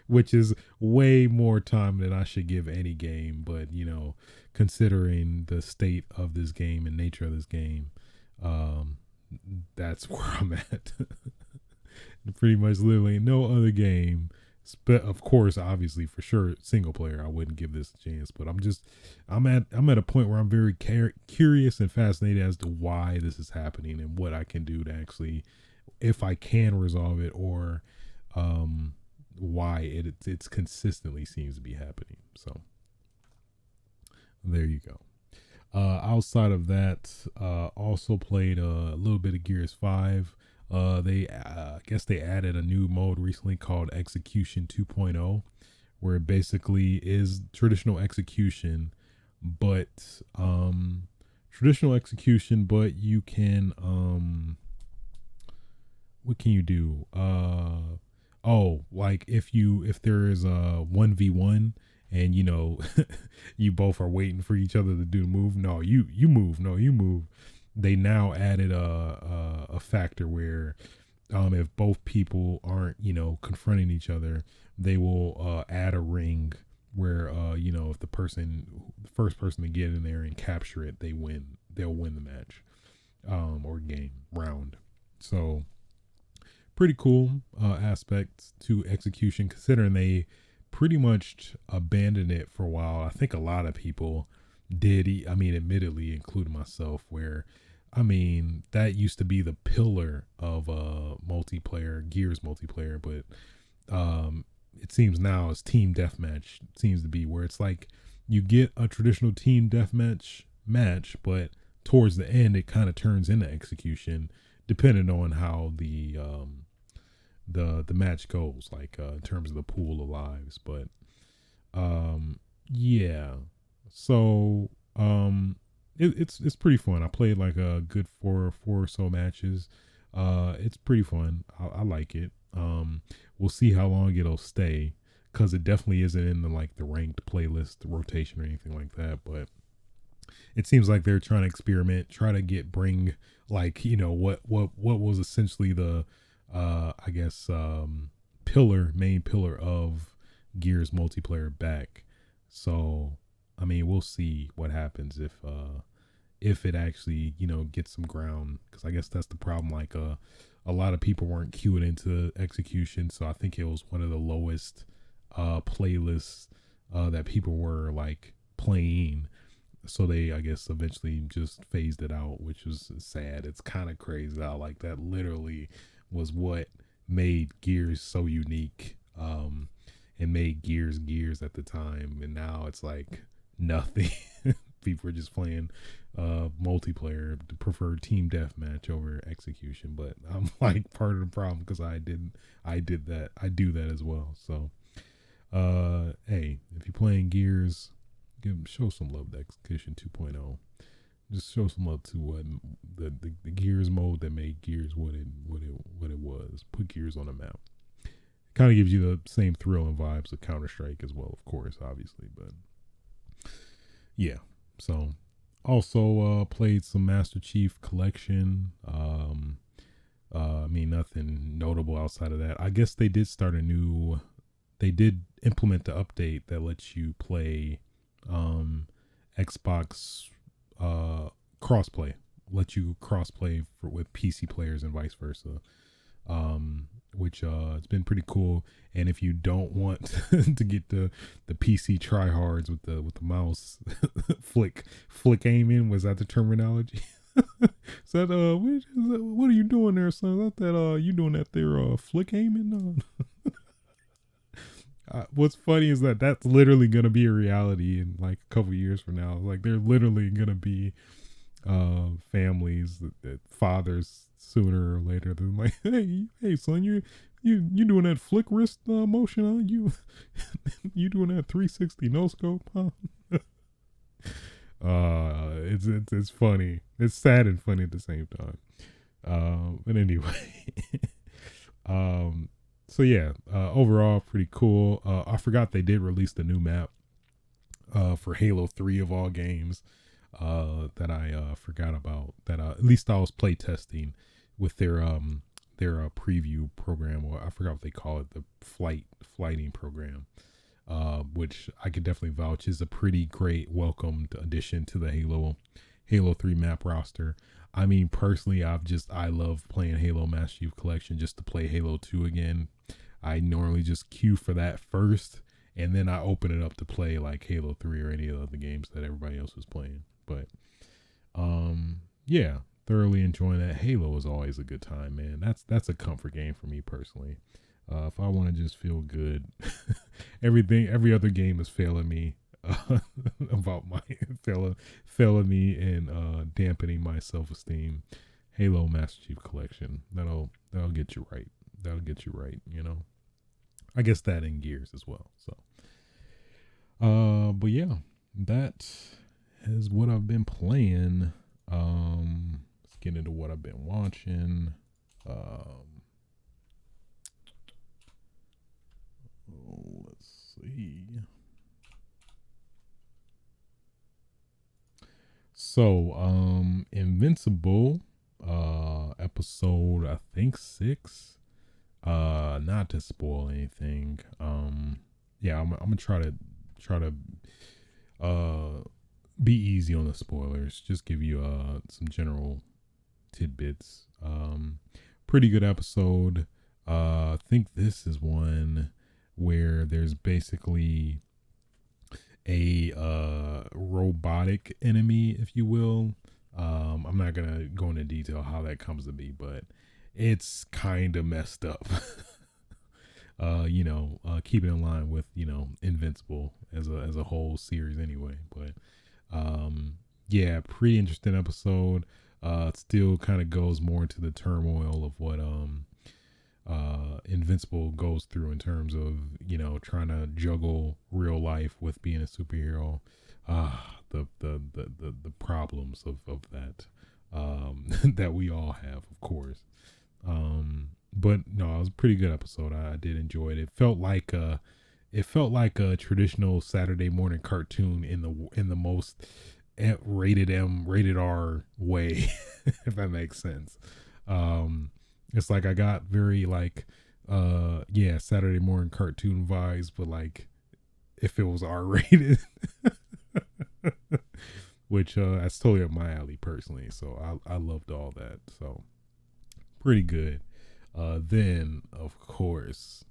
which is way more time than I should give any game. But, considering the state of this game and nature of this game, that's where I'm at. Pretty much literally no other game. Of course, obviously, for sure, single player, I wouldn't give this a chance. But I'm at a point where I'm very curious and fascinated as to why this is happening and what I can do to actually, if I can resolve it, or why it's consistently seems to be happening. So there you go. Outside of that, also played a little bit of Gears 5. I guess they added a new mode recently called Execution 2.0, where it basically is traditional execution, but you can what can you do? Like if there is a 1v1 and you both are waiting for each other to do the move. No, you move. No, you move. They now added a factor where if both people aren't confronting each other, they will add a ring where if the first person to get in there and capture it, they'll win the match or game round. So pretty cool aspect to execution, considering they pretty much abandoned it for a while. I think a lot of people did. I mean, admittedly, including myself, where that used to be the pillar of Gears multiplayer, but it seems now it's team deathmatch seems to be where it's like you get a traditional team deathmatch match, but towards the end it kind of turns into execution, depending on how the match goes, like in terms of the pool of lives. But yeah, so it's pretty fun. I played like a good four or so matches. It's pretty fun. I like it. We'll see how long it'll stay, because it definitely isn't in the ranked playlist rotation or anything like that. But it seems like they're trying to experiment, try to bring what was essentially the I guess main pillar of Gears multiplayer back. So I mean, we'll see what happens if it actually gets some ground, because I guess that's the problem. Like a lot of people weren't queuing into execution, so I think it was one of the lowest playlists that people were like playing. So they, I guess, eventually just phased it out, which was sad. It's kind of crazy how that literally was what made Gears so unique, and made Gears at the time. And now it's like nothing. People are just playing multiplayer, prefer team deathmatch over execution. But I'm part of the problem, because I do that as well. So hey, if you're playing Gears, show some love to Execution 2.0. Just show some love to what the Gears mode that made Gears what it was. Put Gears on the map. Kind of gives you the same thrill and vibes of Counter-Strike as well, of course, obviously. But yeah, so also played some Master Chief Collection. Nothing notable outside of that. I guess they did implement the update that lets you play Xbox crossplay, let you crossplay with PC players and vice versa. Which it's been pretty cool. And if you don't want to get the PC tryhards with the mouse flick aiming, was that the terminology? So that what are you doing there, son? Is that you doing that there flick aiming? What's funny is that that's literally gonna be a reality in like a couple years from now. Like they're literally gonna be families that fathers sooner or later than like, hey son, you doing that flick wrist motion, huh? You doing that 360 no scope, huh? It's funny. It's sad and funny at the same time. But anyway, so yeah, overall pretty cool. I forgot they did release the new map for Halo 3 of all games. That I forgot about, that at least I was play testing with their preview program, or I forgot what they call it, the flighting program, which I could definitely vouch is a pretty great welcomed addition to the Halo 3 map roster. I mean, personally, I love playing Halo Master Chief Collection just to play Halo 2 again. I normally just queue for that first, and then I open it up to play like Halo 3 or any of the games that everybody else was playing. But yeah, thoroughly enjoying that. Halo is always a good time, man. That's a comfort game for me personally. If I want to just feel good, every other game is failing me about my failing me and dampening my self-esteem. Halo Master Chief Collection, that'll get you right. That'll get you right. I guess that in Gears as well. So, but yeah, that is what I've been playing. Let's get into what I've been watching. Let's see. So, Invincible, episode I think 6. Not to spoil anything. Yeah, I'm gonna try to be easy on the spoilers. Just give you some general tidbits. Pretty good episode. I think this is one where there's basically a robotic enemy, if you will. I'm not gonna go into detail how that comes to be, but it's kind of messed up. Keeping in line with Invincible as a whole series anyway. But yeah, pretty interesting episode. It still kind of goes more into the turmoil of what Invincible goes through in terms of trying to juggle real life with being a superhero. The problems of that that we all have, of course. But no, it was a pretty good episode. I did enjoy it. It felt like a traditional Saturday morning cartoon in the most rated M, rated R way, if that makes sense. It's like I got very Saturday morning cartoon vibes, but like if it was R rated, which that's totally up my alley personally. So I loved all that. So pretty good. Then of course,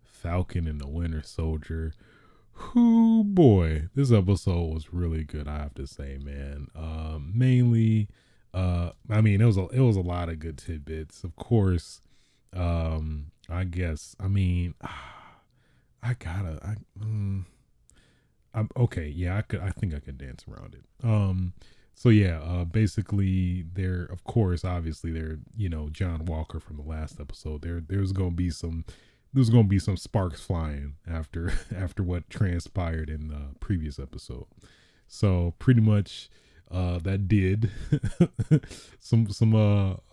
Falcon and the Winter Soldier. Whoo boy, this episode was really good, I have to say, man. Mainly, I mean, it was a lot of good tidbits. Of course, I guess, I mean, I'm okay. Yeah, I think I could dance around it. So yeah, basically of course, obviously John Walker from the last episode. There's gonna be some sparks flying after what transpired in the previous episode. So pretty much that did some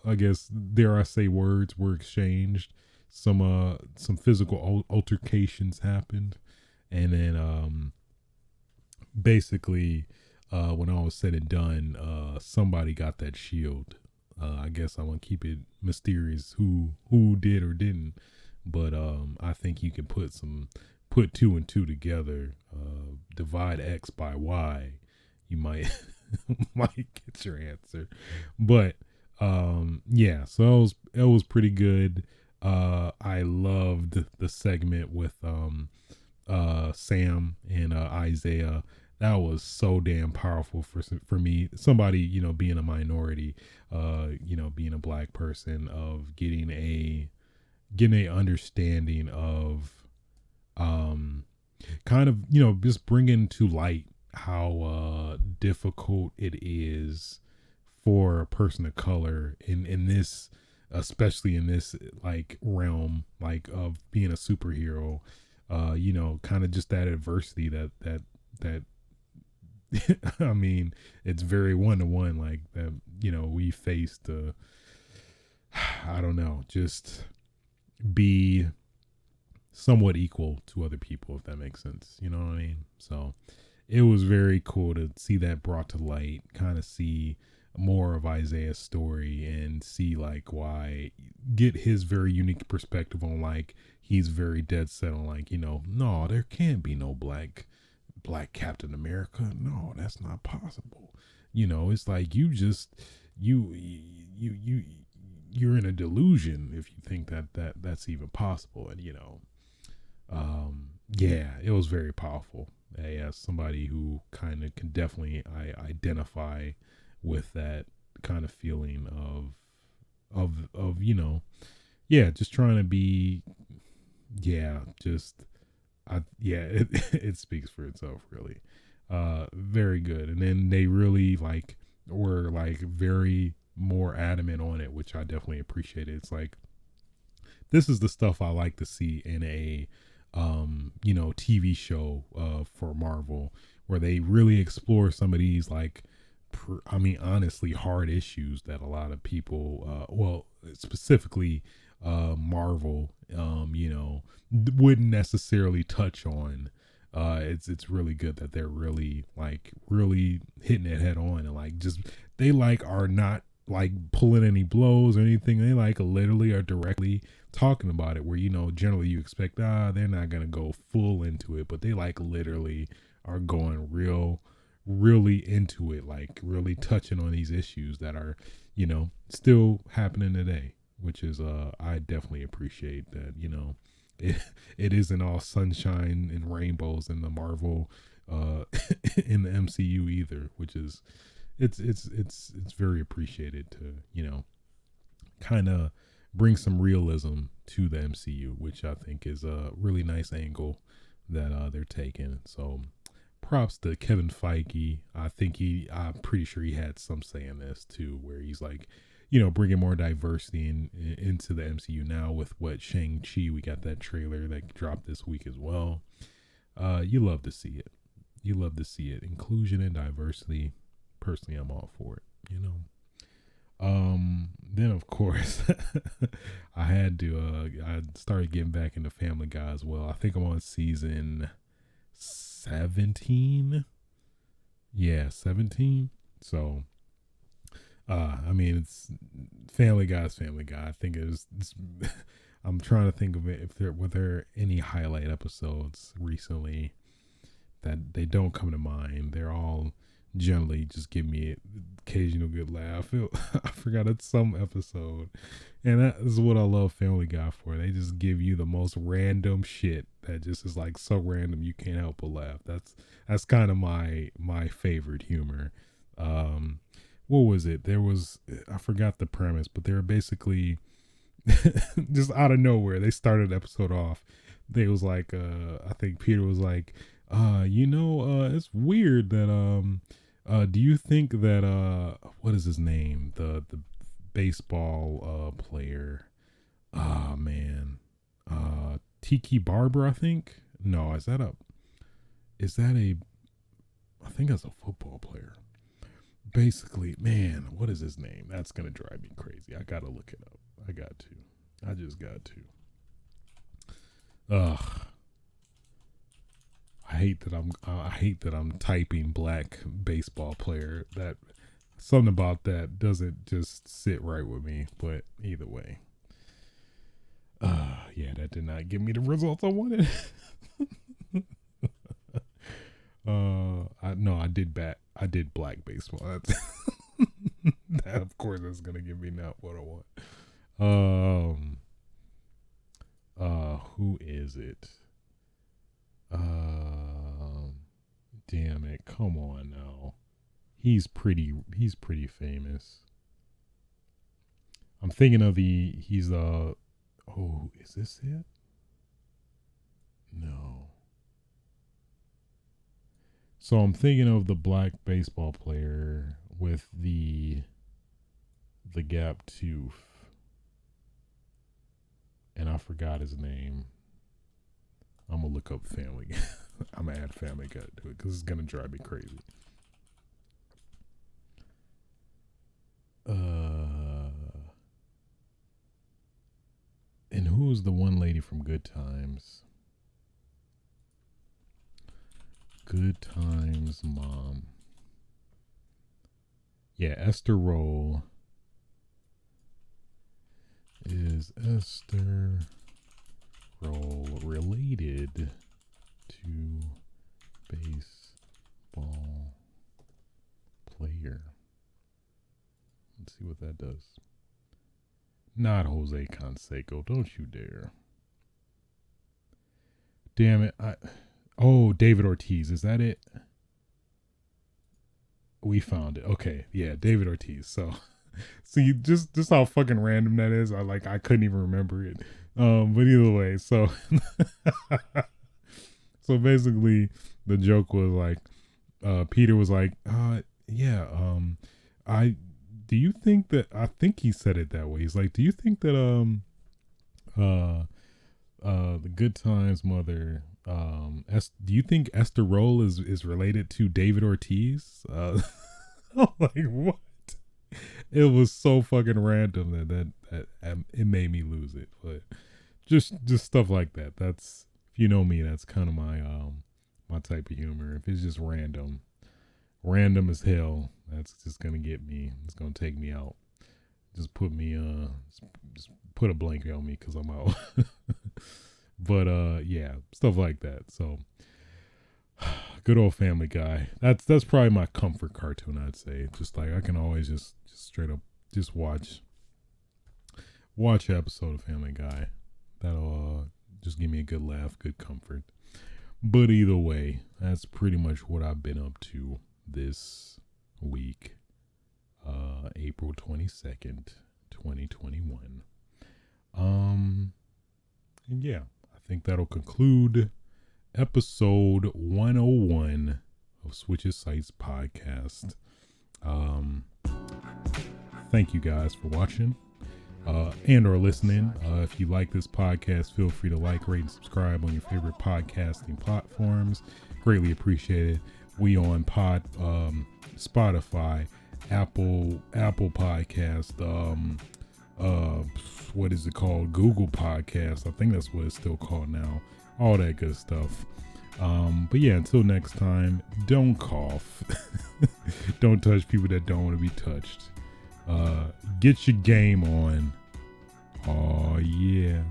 I guess, dare I say, words were exchanged. Some physical altercations happened, and then basically when all was said and done, somebody got that shield. I guess I want to keep it mysterious who did or didn't. But I think you can put some put 2 and 2 together, divide X by Y, you might might get your answer. But yeah, so it was pretty good. I loved the segment with Sam and Isaiah. That was so damn powerful for me. Somebody, being a minority, being a black person, of getting a understanding of kind of, just bringing to light how difficult it is for a person of color in this, especially in this like realm, like of being a superhero. Kind of just that adversity that I mean, it's very one-to-one, like that, we faced I don't know, just be somewhat equal to other people, if that makes sense. You know what I mean? So it was very cool to see that brought to light, kind of see more of Isaiah's story and see like why, get his very unique perspective on, like, he's very dead set on, like, no, there can't be no black Captain America. No, that's not possible. It's like you're in a delusion if you think that's even possible. And yeah, it was very powerful. As somebody who kind of can definitely identify with that kind of feeling of yeah, just trying to be, yeah, just it speaks for itself, really. Very good. And then they really were very more adamant on it, which I definitely appreciated. It's like, this is the stuff I like to see in a TV show for Marvel, where they really explore some of these honestly hard issues that a lot of people, specifically Marvel, wouldn't necessarily touch on. It's really good that they're really hitting it head on, and they are not pulling any blows or anything. They literally are directly talking about it, where generally you expect they're not gonna go full into it, but they literally are going really into it, really touching on these issues that are still happening today, which is I definitely appreciate that. It isn't all sunshine and rainbows in the Marvel in the MCU either, which is it's very appreciated to kind of bring some realism to the MCU, which I think is a really nice angle that they're taking. So props to Kevin Feige. I'm pretty sure he had some say in this too, where he's bringing more diversity into the MCU now with what Shang-Chi. We got that trailer that dropped this week as well. You love to see it. Inclusion and diversity. Personally, I'm all for it, Then of course I started getting back into Family Guy as well. I think I'm on season 17. Yeah, 17. So it's Family Guy's Family Guy. I think it's I'm trying to think of it, were there any highlight episodes recently that they don't come to mind. They're all generally just give me an occasional good laugh. I forgot it's some episode, and that is what I love Family Guy for. They just give you the most random shit that just is so random you can't help but laugh. That's kind of my favorite humor. What was it? I forgot the premise, but they were basically just out of nowhere. They started the episode off. They was I think Peter was it's weird that do you think that what is his name, the baseball player, Tiki Barber, I think. No, I think that's a football player. Basically, man, what is his name? That's gonna drive me crazy. I gotta look it up. I just got to. Ugh. I hate that I'm typing black baseball player. That something about that doesn't just sit right with me. But either way, yeah, that did not give me the results I wanted. I did black baseball. That of course is gonna give me not what I want. Who is it? Damn it, come on now. He's pretty famous. I'm thinking of is this it? No. So I'm thinking of the black baseball player with the gap tooth. And I forgot his name. I'm gonna look up Family Guy. I'm gonna add Family Guy to it because it's gonna drive me crazy. And who's the one lady from Good Times? Good Times mom. Yeah, Esther Roll. Is Esther Roll related to baseball player? Let's see what that does. Not Jose Canseco. Don't you dare. Damn it. David Ortiz. Is that it? We found it. Okay. Yeah, David Ortiz. So see, just how fucking random that is. I couldn't even remember it. But either way, so so basically the joke was like, Peter was like, do you think that, I think he said it that way. He's like, do you think that the Good Times mother, do you think Esther Roll is related to David Ortiz? I'm like, what? It was so fucking random that it made me lose it. But just stuff like that. That's, if you know me, that's kind of my my type of humor. If it's just random as hell, that's just gonna get me. It's gonna take me out. Just put me just put a blanket on me because I'm out. But yeah, stuff like that. So good old Family Guy. That's probably my comfort cartoon, I'd say. Just like I can always just straight up just watch an episode of Family Guy. That'll just give me a good laugh, good comfort. But either way, that's pretty much what I've been up to this week. April 22nd, 2021. And yeah, I think that'll conclude episode 101 of Switches Sites Podcast. Thank you guys for watching and or listening. If you like this podcast, feel free to like, rate, and subscribe on your favorite podcasting platforms. Greatly appreciated. We on Spotify, Apple Podcast, what is it called? Google Podcast. I think that's what it's still called now. All that good stuff. But yeah, until next time, don't cough. Don't touch people that don't want to be touched. Get your game on. Oh yeah.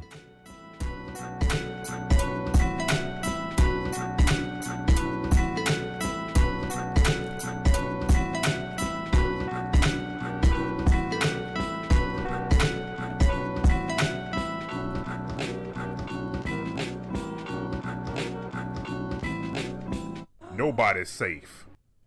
Nobody's safe.